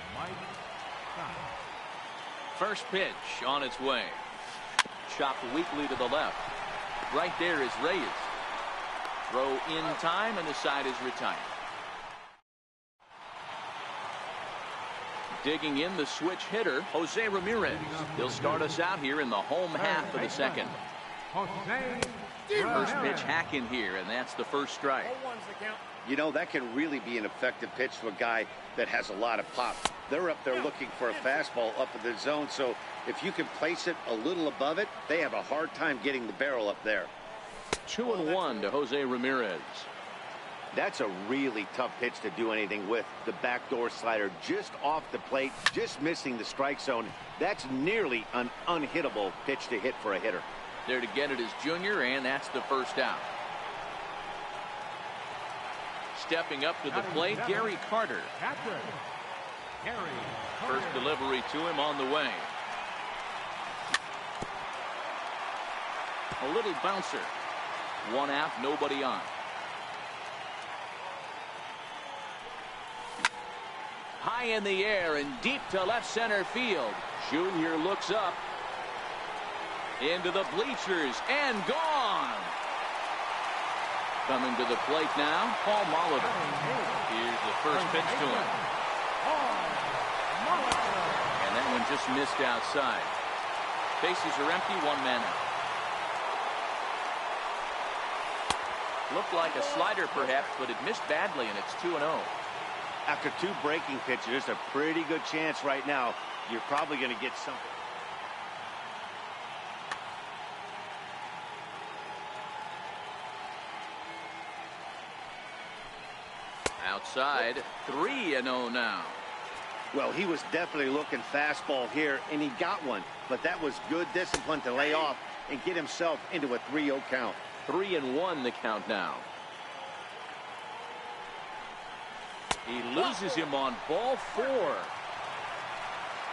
First pitch on its way. Chopped weakly to the left. Right there is Reyes. Throw in time, and the side is retired. Digging in the switch hitter, Jose Ramirez. He'll start us out here in the home half of the second. First pitch hack in here, and that's the first strike. You know, that can really be an effective pitch to a guy that has a lot of pop. They're up there looking for a fastball up in the zone, so if you can place it a little above it, they have a hard time getting the barrel up there. 2-1 to Jose Ramirez. That's a really tough pitch to do anything with. The backdoor slider just off the plate, just missing the strike zone. That's nearly an unhittable pitch to hit for a hitter. There to get it is Junior, and that's the first out. Stepping up to the plate, Gary Carter. First delivery to him on the way. A little bouncer. 1 out, nobody on. High in the air and deep to left center field. Junior looks up. Into the bleachers and gone. Coming to the plate now, Paul Molitor. Here's the first pitch to him. And that one just missed outside. Bases are empty, 1 man out. Looked like a slider perhaps, but it missed badly, and it's 2-0. After 2 breaking pitches, there's a pretty good chance right now you're probably going to get something. Outside, 3-0 now. Well, he was definitely looking fastball here, and he got one. But that was good discipline to lay off and get himself into a 3-0 count. 3-1 the count now. He loses him on ball 4.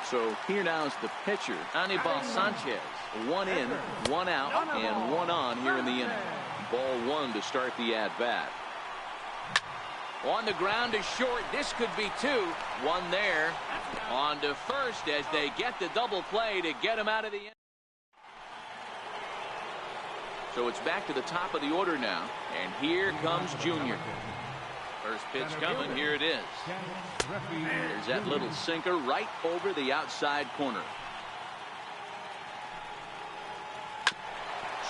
So here now is the pitcher, Anibal Sanchez. 1 in, 1 out, and 1 on here in the inning. Ball 1 to start the at-bat. On the ground is short. This could be 2. 1 there. On to first as they get the double play to get him out of the inning. So it's back to the top of the order now. And here comes Junior. First pitch coming. Here it is. There's that little sinker right over the outside corner.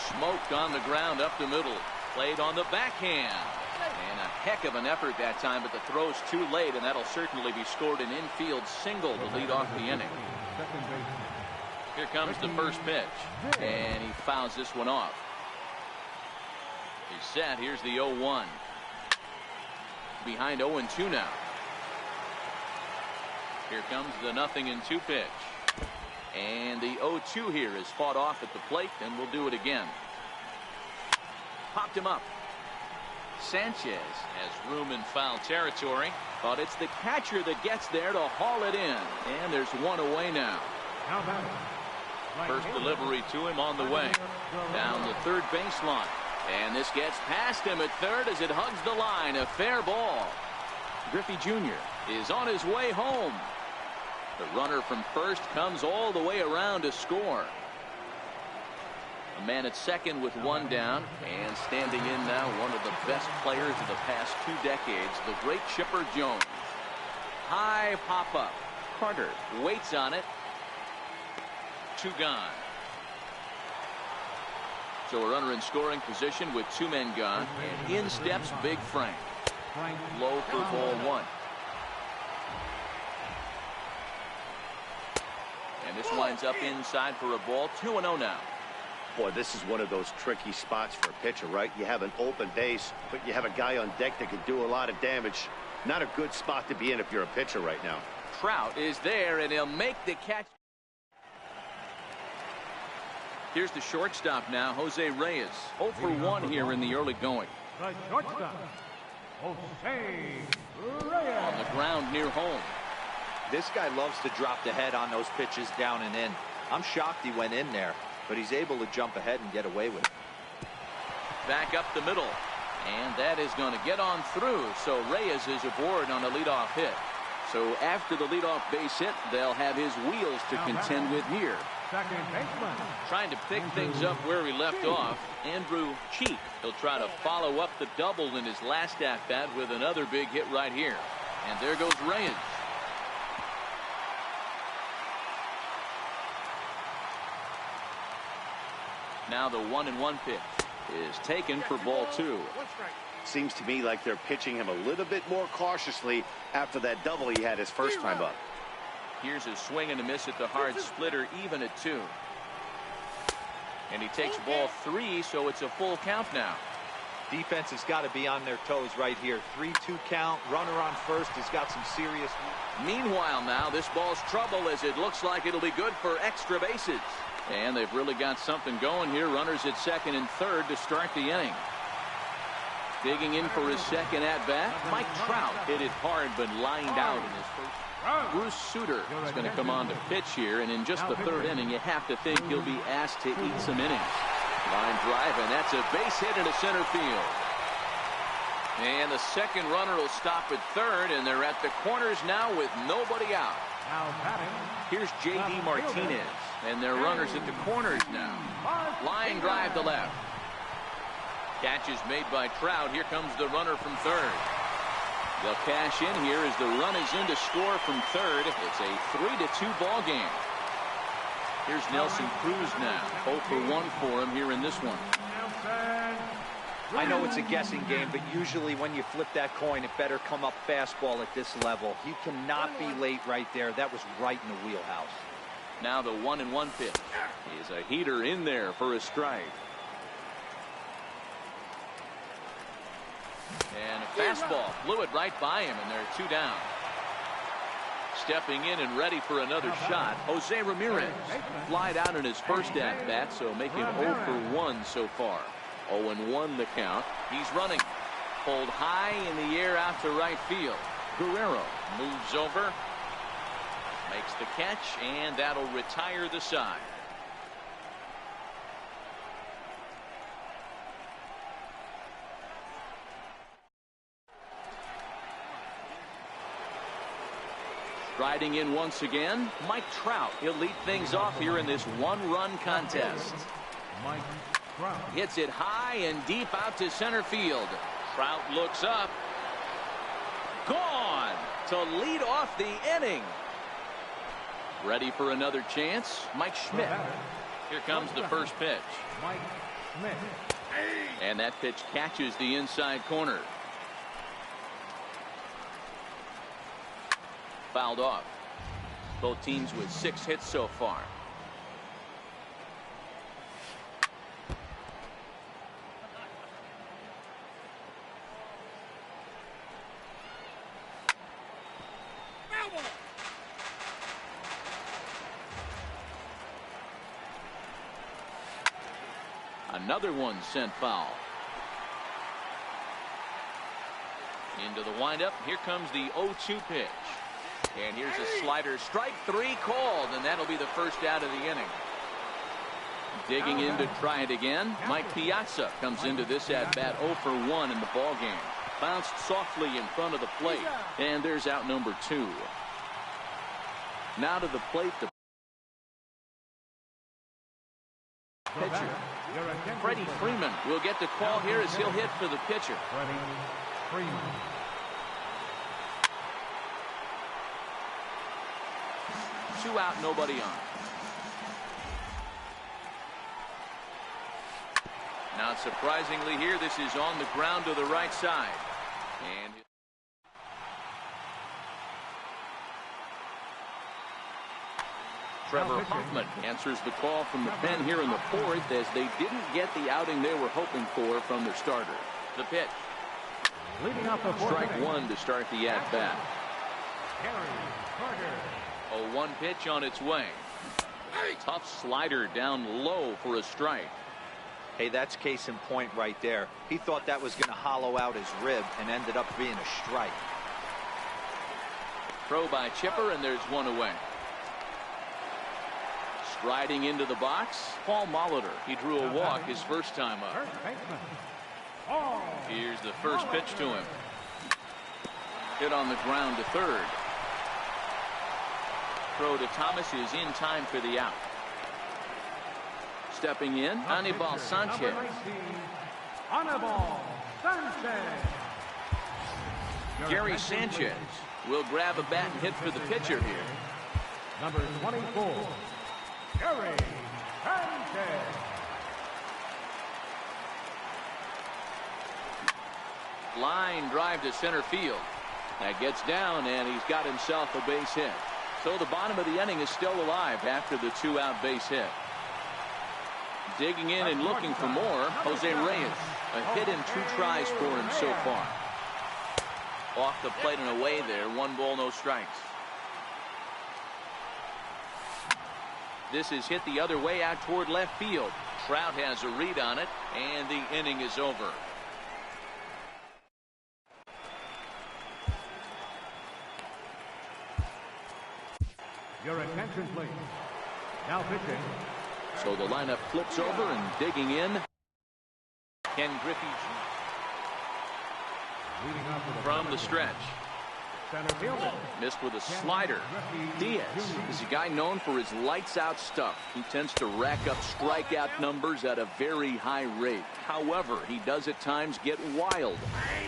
Smoked on the ground up the middle. Played on the backhand. heck of an effort that time, but the throw's too late, and that'll certainly be scored an infield single to lead off the inning. Here comes the first pitch, and he fouls this one off. He's set. Here's the 0-1. Behind 0-2 now. Here comes the 0-2 pitch. And the 0-2 here is fought off at the plate, and we'll do it again. Popped him up. Sanchez has room in foul territory, but it's the catcher that gets there to haul it in. And there's one away now. First delivery to him on the way. Down the third baseline. And this gets past him at third as it hugs the line. A fair ball. Griffey Jr. is on his way home. The runner from first comes all the way around to score. A man at second with one down, and standing in now one of the best players of the past 2 decades, the great Chipper Jones. High pop up. Carter waits on it. 2 gone. So a runner in scoring position with 2 men gone, and in steps Big Frank. Low for ball 1. And this winds up inside for a ball. 2-0 now. Boy, this is one of those tricky spots for a pitcher, right? You have an open base, but you have a guy on deck that can do a lot of damage. Not a good spot to be in if you're a pitcher right now. Trout is there, and he'll make the catch. Here's the shortstop now, Jose Reyes. 0 for 1 here in the early going. The shortstop, Jose Reyes. On the ground near home. This guy loves to drop the head on those pitches down and in. I'm shocked he went in there, but he's able to jump ahead and get away with it. Back up the middle, and that is going to get on through. So Reyes is aboard on a leadoff hit. So after the leadoff base hit, they'll have his wheels to contend with here. Second baseman. Trying to pick things up where he left off, Andrew Cheek. He'll try to follow up the double in his last at-bat with another big hit right here. And there goes Reyes. Now the 1-1 pitch is taken for ball 2. Seems to me like they're pitching him a little bit more cautiously after that double he had his first time up. Here's a swing and a miss at the hard splitter, even at 2. And he takes ball 3, so it's a full count now. Defense has got to be on their toes right here. 3-2 count. Runner on first has got some serious. Meanwhile now, this ball's trouble as it looks like it'll be good for extra bases. And they've really got something going here. Runners at second and third to start the inning. Digging in for his second at-bat, Mike Trout hit it hard but lined out in his first. Bruce Sutter is going to come on to pitch here, and in just the third inning, you have to think he'll be asked to eat some innings. Line drive, and that's a base hit into center field. And the second runner will stop at third, and they're at the corners now with nobody out. Here's J.D. Martinez, and they're runners at the corners now. Line drive to left. Catch is made by Trout. Here comes the runner from third. They'll cash in here as the run is in to score from third. It's a 3-2 ball game. Here's Nelson Cruz now. 0 for 1 for him here in this one. I know it's a guessing game, but usually when you flip that coin, it better come up fastball at this level. He cannot be late right there. That was right in the wheelhouse. Now the 1-1 pitch is a heater in there for a strike. And a fastball flew it right by him, and they're 2 down. Stepping in and ready for another shot, Jose Ramirez. Flied out in his first at-bat, so making 0 for 1 so far. 0-1 the count. He's running. Pulled high in the air out to right field. Guerrero moves over. Makes the catch, and that'll retire the side. Riding in once again, Mike Trout. He'll lead things off here in this one-run contest. Mike Trout hits it high and deep out to center field. Trout looks up. Gone to lead off the inning. Ready for another chance, Mike Schmidt. Here comes the first pitch. Mike Schmidt. And that pitch catches the inside corner. fouled off. Both teams with 6 hits so far. Another one sent foul. Into the windup. Here comes the 0-2 pitch. And here's a slider. Strike 3 called, and that'll be the first out of the inning. Digging in to try it again. Mike Piazza comes into this at bat 0 for 1 in the ball game. Bounced softly in front of the plate, and there's out number 2. Now to the plate, the pitcher. Freddie Freeman will get the call here as he'll hit for the pitcher. Freddie Freeman. Two out, nobody on. Now, surprisingly here, this is on the ground to the right side. And Trevor Hoffman answers the call from the pen here in the 4th as they didn't get the outing they were hoping for from their starter. The pitch. Leading off the Strike 1 to start the at-bat. 0-1 pitch on its way. Tough slider down low for a strike. Hey, that's case in point right there. He thought that was going to hollow out his rib and ended up being a strike. Throw by Chipper, and there's one away. Striding into the box, Paul Molitor. He drew a walk his first time up. Here's the first pitch to him. Hit on the ground to third. Throw to Thomas is in time for the out. Stepping in, Anibal Sanchez. Anibal Sanchez. Gary Sanchez will grab a bat and hit for the pitcher here. Number 24, Gary Sanchez. Line drive to center field. That gets down, and he's got himself a base hit. So the bottom of the inning is still alive after the 2-out base hit. Digging in and looking for more, Jose Reyes. A hit and 2 tries for him so far. Off the plate and away there. 1 ball, no strikes. This is hit the other way out toward left field. Trout has a read on it, and the inning is over. Your attention, please. Now pitching. So the lineup flips over and digging in. Ken Griffey from the stretch. Center fielder. Missed with a slider. Diaz is a guy known for his lights-out stuff. He tends to rack up strikeout numbers at a very high rate. However, he does at times get wild.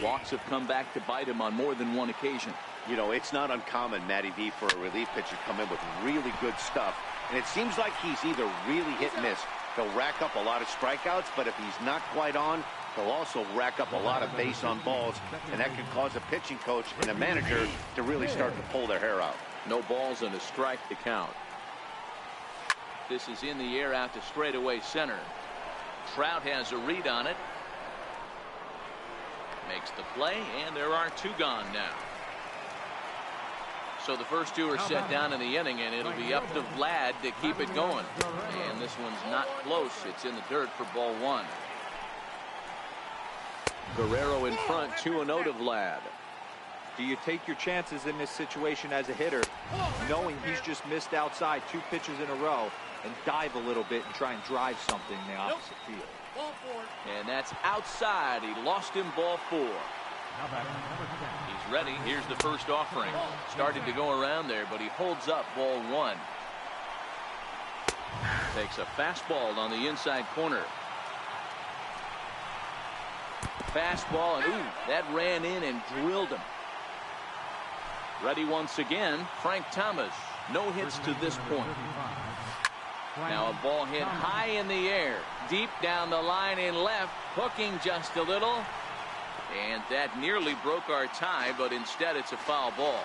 Walks have come back to bite him on more than one occasion. You know, it's not uncommon, Matty V, for a relief pitcher to come in with really good stuff. And it seems like he's either really hit and miss. He'll rack up a lot of strikeouts, but if he's not quite on, he'll also rack up a lot of base on balls, and that can cause a pitching coach and a manager to really start to pull their hair out. No balls and a strike to count. This is in the air out to straightaway center. Trout has a read on it. Makes the play, and there are 2 gone now. So the first 2 are set down in the inning, and it'll be up to Vlad to keep it going. And this one's not close. It's in the dirt for ball 1. Guerrero in front, 2-0 to Vlad. Do you take your chances in this situation as a hitter, knowing he's just missed outside 2 pitches in a row, and dive a little bit and try and drive something in the opposite field? And that's outside. He lost him, ball 4. He's ready. Here's the first offering. Started to go around there, but he holds up, ball 1. Takes a fastball on the inside corner. Fastball, and ooh, that ran in and drilled him. Ready once again, Frank Thomas. No hits to this point. Now a ball hit high in the air, deep down the line in left, hooking just a little. And that nearly broke our tie, but instead it's a foul ball.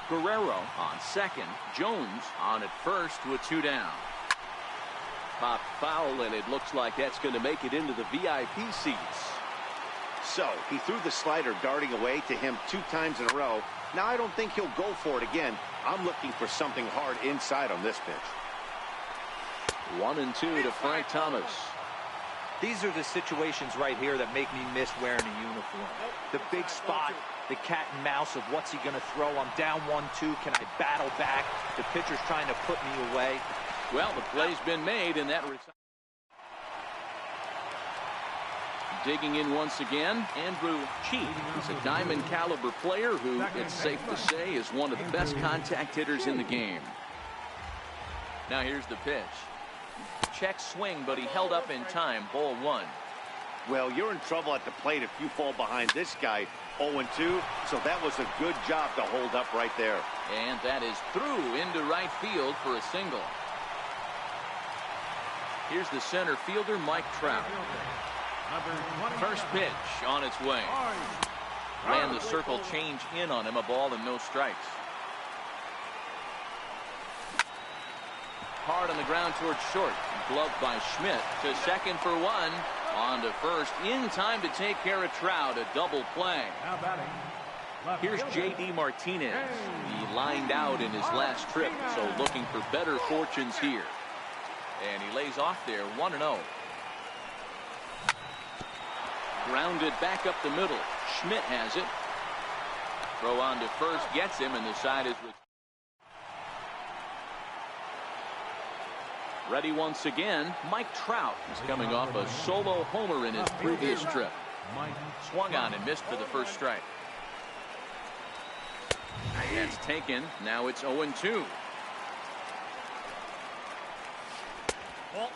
Guerrero on second. Jones on at first with 2 down. Pop foul, and it looks like that's going to make it into the VIP seats. So he threw the slider darting away to him 2 times in a row. Now I don't think he'll go for it again. I'm looking for something hard inside on this pitch. 1-2 to Frank Thomas. These are the situations right here that make me miss wearing a uniform. The big spot, the cat and mouse of what's he going to throw. I'm down 1-2. Can I battle back? The pitcher's trying to put me away. Well, the play's been made, and that digging in once again, Andrew Cheek. He's a diamond caliber player who, it's safe to say, is one of the best contact hitters in the game. Now here's the pitch. Check swing, but he held up in time. Ball 1. Well, you're in trouble at the plate if you fall behind this guy. 0-2, so that was a good job to hold up right there. And that is through into right field for a single. Here's the center fielder, Mike Trout. First pitch on its way. Ran the circle change in on him. A ball and no strikes. Hard on the ground towards short. Gloved by Schmidt to second for 1. On to first in time to take care of Trout. A double play. Here's J.D. Martinez. He lined out in his last trip, so looking for better fortunes here. And he lays off there, 1-0. Grounded back up the middle. Schmidt has it. Throw on to first, gets him, and the side is ready once again. Mike Trout is coming off a solo homer in his previous trip. Swung on and missed for the first strike. That's taken. Now it's 0-2.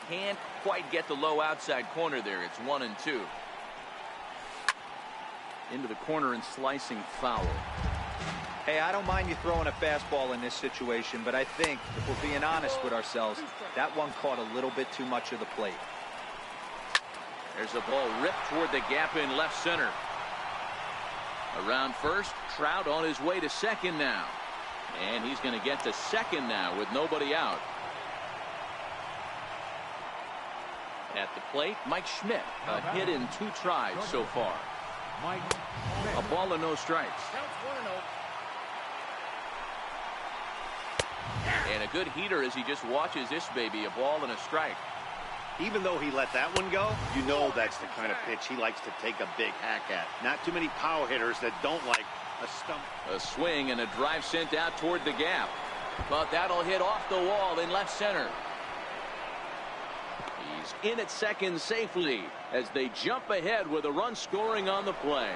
Can't quite get the low outside corner there. It's 1-2. Into the corner and slicing foul. Hey, I don't mind you throwing a fastball in this situation, but I think if we're being honest with ourselves, that one caught a little bit too much of the plate. There's a ball ripped toward the gap in left center. Around first, Trout on his way to second now. And he's going to get to second now with nobody out. At the plate, Mike Schmidt. A hit in 2 tries so far. A ball and no strikes. And a good heater as he just watches this baby. A ball and a strike. Even though he let that one go, you know that's the kind of pitch he likes to take a big hack at. Not too many power hitters that don't like a stump. A swing and a drive sent out toward the gap. But that'll hit off the wall in left center. He's in at second safely as they jump ahead with a run scoring on the play.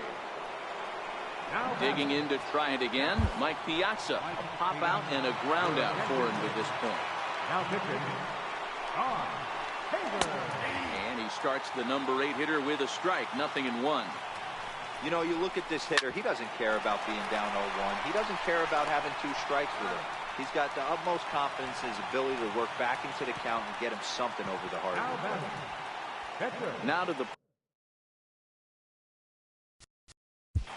Digging in to try it again, Mike Piazza. A pop out and a ground out for him at this point. Now pitching. And he starts the number 8 hitter with a strike. 0-1. You know, you look at this hitter, he doesn't care about being down 0-1. He doesn't care about having 2 strikes with him. He's got the utmost confidence in his ability to work back into the count and get him something over the hardwood. Now to the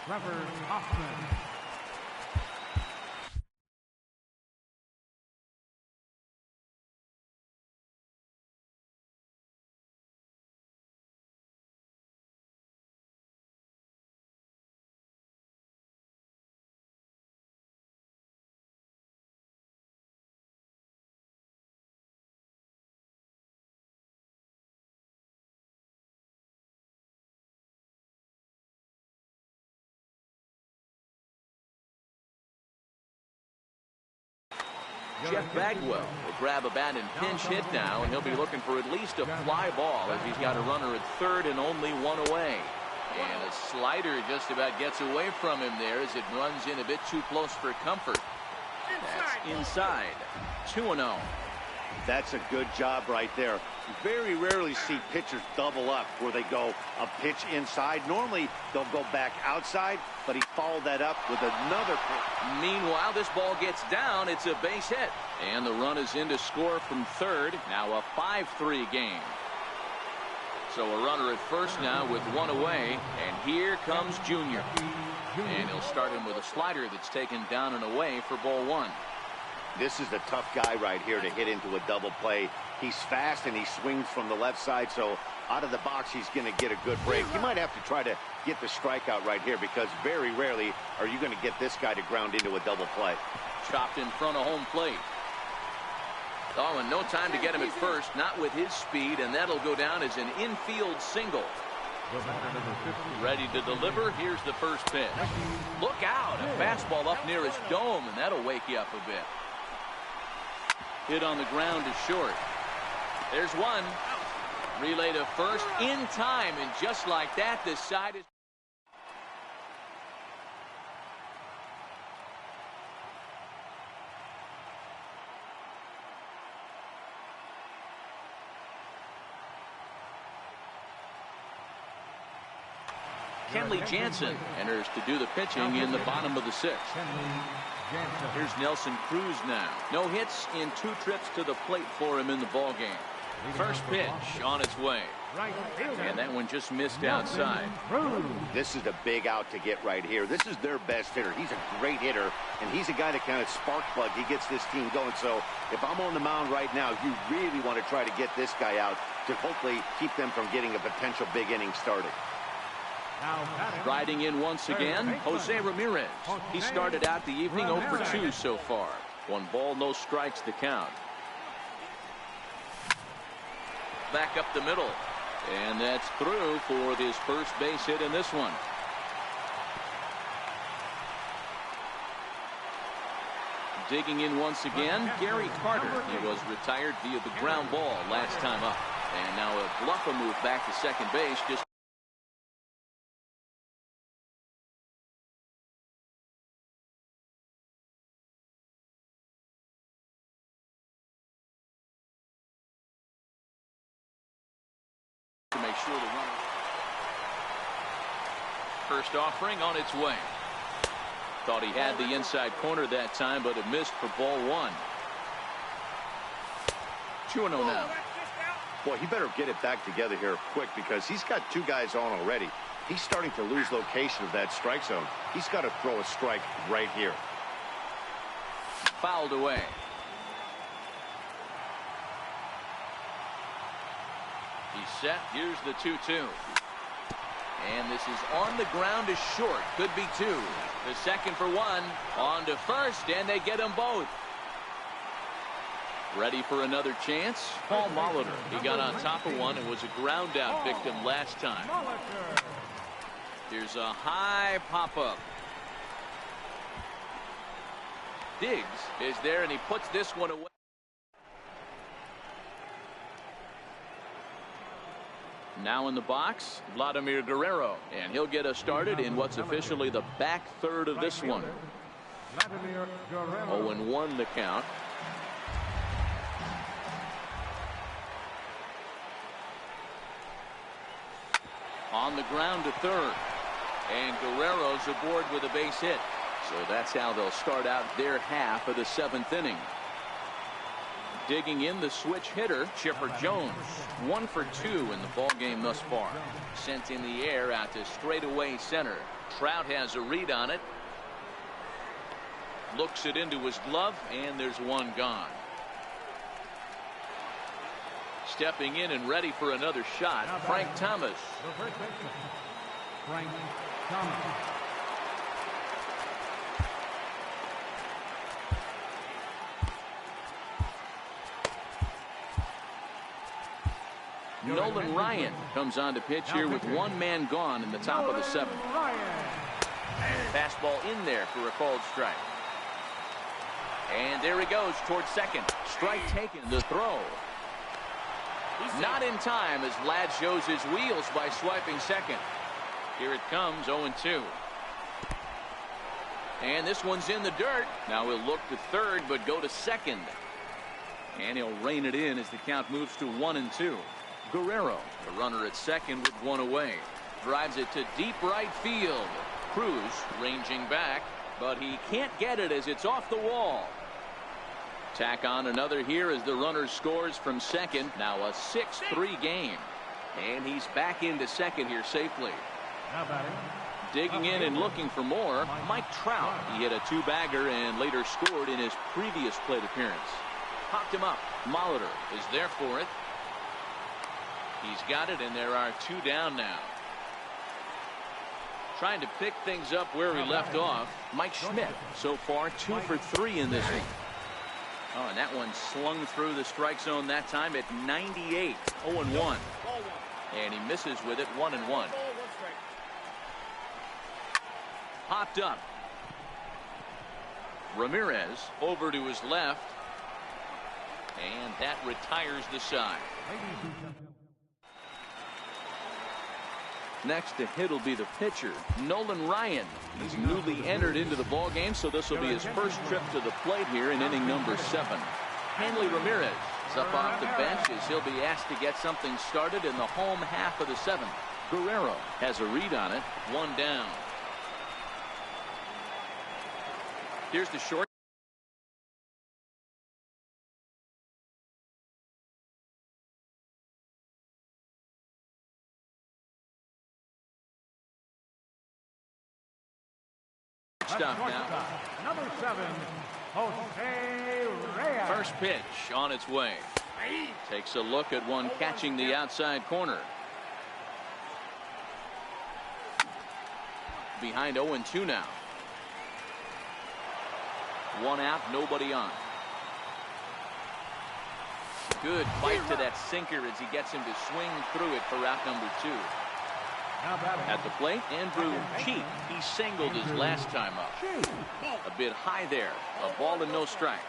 Trevor Hoffman. Jeff Bagwell will grab a bat and pinch hit now, and he'll be looking for at least a fly ball as he's got a runner at third and only 1 away. And a slider just about gets away from him there as it runs in a bit too close for comfort. That's inside. 2-0. That's a good job right there. Very rarely see pitchers double up where they go a pitch inside. Normally they'll go back outside, but he followed that up with another pitch. Meanwhile, this ball gets down. It's a base hit. And the run is in to score from third. Now a 5-3 game. So a runner at first now with 1 away. And here comes Junior. And he'll start him with a slider that's taken down and away for ball one. This is the tough guy right here to hit into a double play. He's fast and he swings from the left side, so out of the box he's going to get a good break. You might have to try to get the strikeout right here because very rarely are you going to get this guy to ground into a double play. Chopped in front of home plate. Oh, and no time to get him at first, not with his speed, and that'll go down as an infield single. Ready to deliver. Here's the first pitch. Look out. A fastball up near his dome, and that'll wake you up a bit. Hit on the ground is short. There's one. Relay to first in time, and just like that, this side is... Kenley Jansen enters to do the pitching in the bottom of the sixth. Here's Nelson Cruz now. No hits in 2 trips to the plate for him in the ball game. First pitch on its way. And that one just missed outside. This is a big out to get right here. This is their best hitter. He's a great hitter, and he's a guy that kind of spark plug. He gets this team going. So if I'm on the mound right now, you really want to try to get this guy out to hopefully keep them from getting a potential big inning started. Riding in once again, Jose Ramirez. He started out the evening 0 for 2 so far. 1 ball, no strikes to count. Back up the middle. And that's through for his first base hit in this one. Digging in once again, Gary Carter. He was retired via the ground ball last time up. And now a bluff move back to second base just to make sure the runner. First offering on its way. Thought he had the inside corner that time, but it missed for ball one. 2-0 now. Boy, he better get it back together here quick because he's got 2 guys on already. He's starting to lose location of that strike zone. He's got to throw a strike right here. Fouled away. He's set. Here's the 2-2. And this is on the ground is short. Could be 2. The second for 1. On to first, and they get them both. Ready for another chance? Paul Molitor. He got on top of one and was a ground out victim last time. Here's a high pop-up. Diggs is there, and he puts this one away. Now in the box, Vladimir Guerrero, and he'll get us started in what's officially the back third of this one. 0-1 the count. On the ground to third, and Guerrero's aboard with a base hit. So that's how they'll start out their half of the 7th inning. Digging in the switch hitter, Chipper Jones. 1 for 2 in the ball game thus far. Sent in the air out to straightaway center. Trout has a read on it. Looks it into his glove, and there's one gone. Stepping in and ready for another shot, Frank Thomas. Frank Thomas. Nolan Ryan comes on to pitch here with 1 man gone in the top of the 7th. Fastball in there for a called strike. And there he goes towards second. Strike taken, the throw. Not in time as Ladd shows his wheels by swiping second. Here it comes, 0-2. And this one's in the dirt. Now he'll look to third but go to second. And he'll rein it in as the count moves to 1-2. Guerrero, the runner at second with 1 away. Drives it to deep right field. Cruz ranging back, but he can't get it as it's off the wall. Tack on another here as the runner scores from second. Now a 6-3 game. And he's back into second here safely. Digging in and looking for more, Mike Trout. He hit a two-bagger and later scored in his previous plate appearance. Popped him up. Molitor is there for it. He's got it, and there are two down now. Trying to pick things up where we left off, Mike Schmidt. So far, 2 for 3 in this one. Oh, and that one slung through the strike zone that time at 98. 0-1. And he misses with it, 1-1. Popped up. Ramirez over to his left. And that retires the side. Next to hit will be the pitcher, Nolan Ryan. He's newly entered into the ball game, so this will be his first trip to the plate here in inning number 7. Hanley Ramirez is up off the bench as he'll be asked to get something started in the home half of the 7th. Guerrero has a read on it, 1 down. Here's the short. Stuff now. Number 7, Jose Reyes. First pitch on its way. Takes a look at one catching the outside corner. Behind 0-2 now. 1 out, nobody on. Good bite to that sinker as he gets him to swing through it for out number 2. At the plate, Andrew Cheek. He singled his last time up. A bit high there. A ball and no strikes.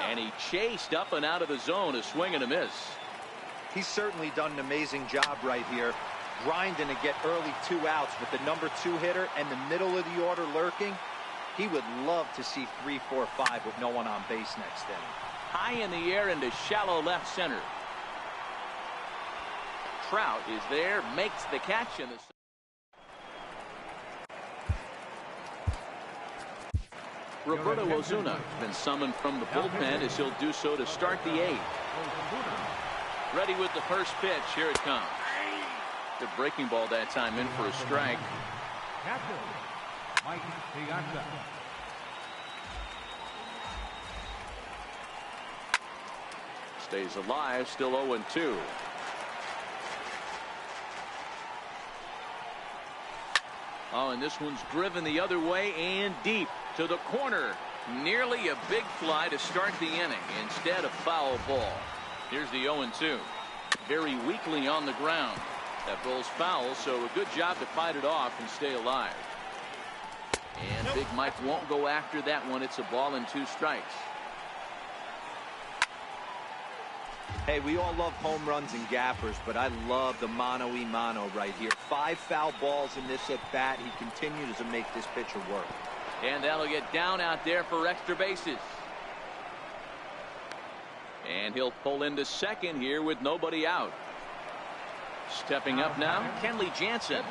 And he chased up and out of the zone. A swing and a miss. He's certainly done an amazing job right here, grinding to get early 2 outs with the number 2 hitter and the middle of the order lurking. He would love to see 3, 4, 5 with no one on base next inning. High in the air into shallow left center. Trout is there, makes the catch in the. Roberto Ozuna been summoned from the bullpen as he'll do so to start the 8th. Ready with the first pitch. Here it comes. Good breaking ball that time, in for a strike. Captain Mike Piazza. Stays alive, still 0-2. Oh, and this one's driven the other way and deep to the corner. Nearly a big fly to start the inning. Instead, a foul ball. Here's the 0-2. Very weakly on the ground. That ball's foul, so a good job to fight it off and stay alive. And Big Mike won't go after that one. It's a ball and 2 strikes. Hey, we all love home runs and gappers, but I love the mano-y-mano right here. 5 foul balls in this at-bat. He continues to make this pitcher work. And that'll get down out there for extra bases. And he'll pull into second here with nobody out. Stepping up now, Kenley Jansen.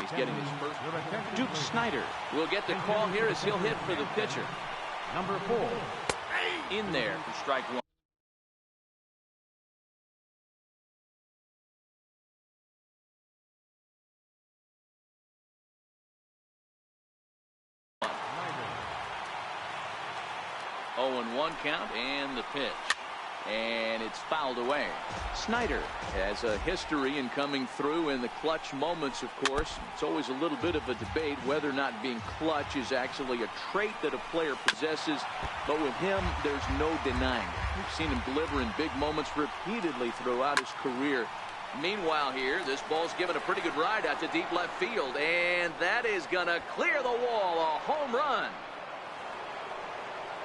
He's getting his first. Duke Snider will get the call here as he'll hit for the pitcher. Number 4. In there for strike 1. Oh, and 1 count and the pitch. And it's fouled away. Snider has a history in coming through in the clutch moments, of course. It's always a little bit of a debate whether or not being clutch is actually a trait that a player possesses. But with him, there's no denying it. We've seen him deliver in big moments repeatedly throughout his career. Meanwhile here, this ball's given a pretty good ride out to deep left field. And that is going to clear the wall. A home run.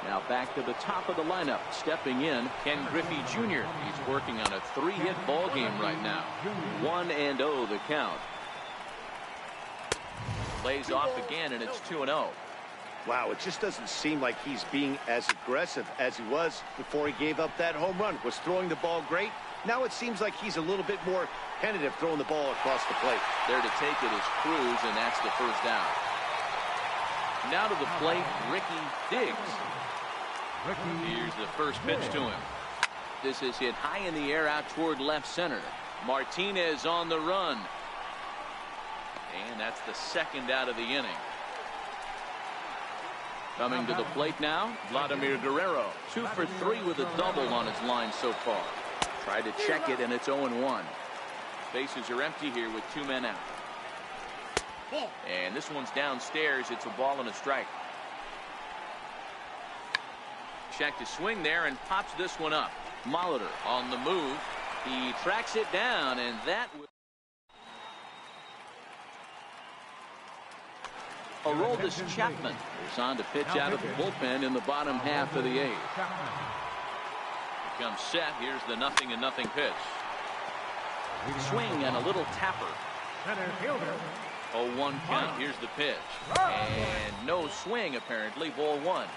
Now back to the top of the lineup. Stepping in, Ken Griffey Jr. He's working on a 3-hit ball game right now. 1-0 the count. Lays off again, and it's 2-0. Wow, it just doesn't seem like he's being as aggressive as he was before he gave up that home run. Was throwing the ball great. Now it seems like he's a little bit more tentative throwing the ball across the plate. There to take it is Cruz, and that's the first out. Now to the plate, Ricky Diggs. Here's the first pitch to him. This is hit high in the air out toward left center. Martinez on the run. And that's the second out of the inning. Coming to the plate now, Vladimir Guerrero. 2 for 3 with a double on his line so far. Tried to check it, and it's 0-1. Bases are empty here with 2 men out. And this one's downstairs. It's a ball and a strike. Checked his swing there and pops this one up. Molitor on the move. He tracks it down, and that Aroldis Chapman is on to pitch out of the bullpen in the bottom half of the 8th. Becomes set. Here's the 0-0 pitch. Swing and a little tapper. 0-1 count. Here's the pitch. And no swing, apparently. Ball 1.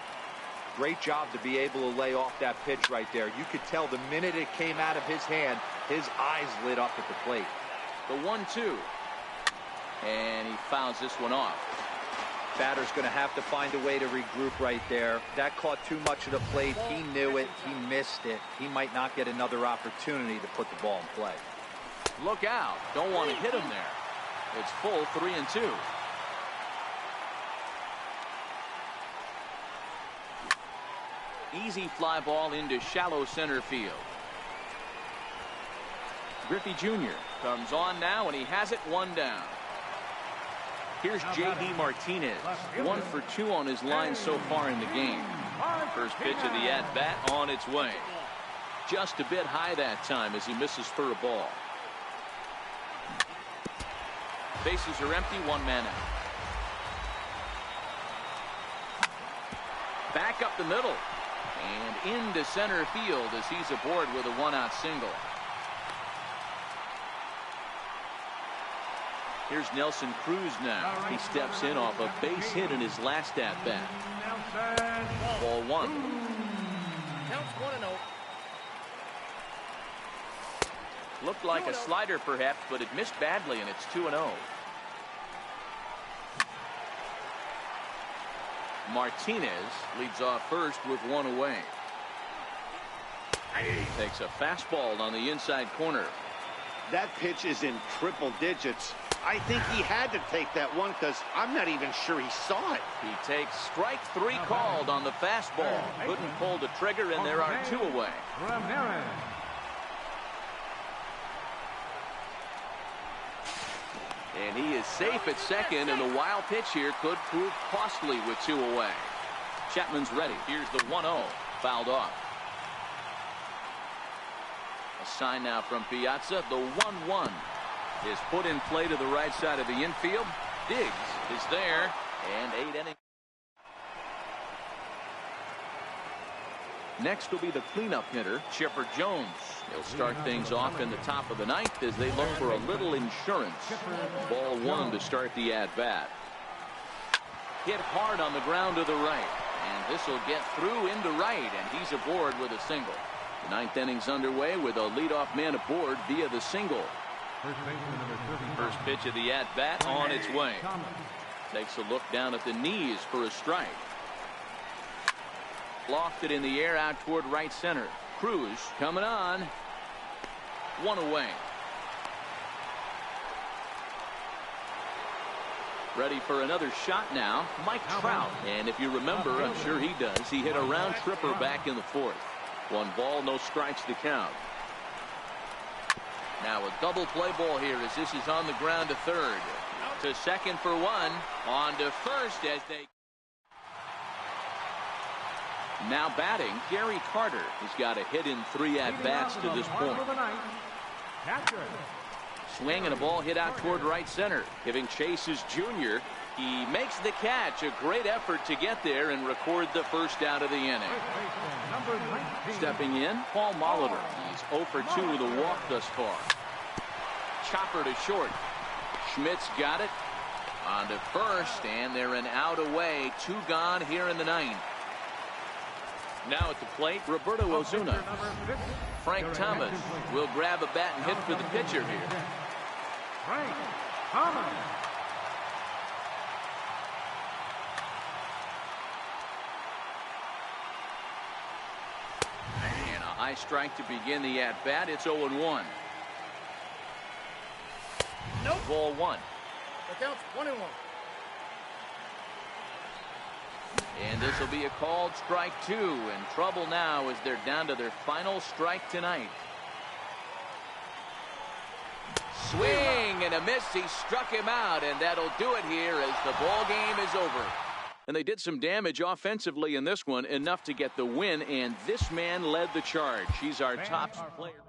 Great job to be able to lay off that pitch right there. You could tell the minute it came out of his hand, his eyes lit up at the plate. The 1-2. And he fouls this one off. Batter's going to have to find a way to regroup right there. That caught too much of the plate. He knew it. He missed it. He might not get another opportunity to put the ball in play. Look out. Don't want to hit him there. It's full 3-2. Easy fly ball into shallow center field. Griffey Jr. comes on now, and he has it 1 down. Here's J.D. Martinez. 1 for 2 on his line so far in the game. First pitch of the at-bat on its way. Just a bit high that time as he misses for a ball. Bases are empty, 1 man out. Back up the middle. And into center field as he's aboard with a 1-out single. Here's Nelson Cruz now. He steps in off a base hit in his last at-bat. Ball 1. Counts 1-0. Looked like a slider perhaps, but it missed badly, and it's 2-0. Martinez leads off first with 1 away. Takes a fastball on the inside corner. That pitch is in triple digits. I think he had to take that one because I'm not even sure he saw it. He takes strike 3 called on the fastball. Couldn't pull the trigger, and there are 2 away. And he is safe at second, and the wild pitch here could prove costly with 2 away. Chapman's ready. Here's the 1-0. Fouled off. A sign now from Piazza. The 1-1 is put in play to the right side of the infield. Diggs is there, and 8 innings. Next will be the cleanup hitter, Chipper Jones. He'll start things off in the top of the 9th as they look for a little insurance. Ball 1 to start the at-bat. Hit hard on the ground to the right, and this will get through into right, and he's aboard with a single. The 9th inning's underway with a leadoff man aboard via the single. First pitch of the at-bat on its way. Takes a look down at the knees for a strike. Lofted in the air out toward right center. Cruz coming on. 1 away. Ready for another shot now, Mike Trout. And if you remember, I'm sure he does, he hit a round tripper back in the 4th. 1 ball, no strikes to count. Now a double play ball here as this is on the ground to third. To second for 1. On to first as they... Now batting, Gary Carter. He's got a hit in 3 at-bats to this point. Swing and a ball hit out toward right center. Giving chase is Jr. He makes the catch. A great effort to get there and record the first out of the inning. Stepping in, Paul Molitor. He's 0 for 2 with a walk thus far. Chopper to short. Schmidt's got it. On to first, and they're an out away. 2 gone here in the 9th. Now at the plate, Roberto Ozuna. Frank Thomas will grab a bat and hit for the pitcher here. Frank Thomas. High strike to begin the at-bat. It's 0-1. Nope. Ball one. The count's 1-1. And this will be a called strike two. In trouble now as they're down to their final strike tonight. Swing and a miss. He struck him out, and that'll do it here as the ball game is over. And they did some damage offensively in this one, enough to get the win, and this man led the charge. He's our top player.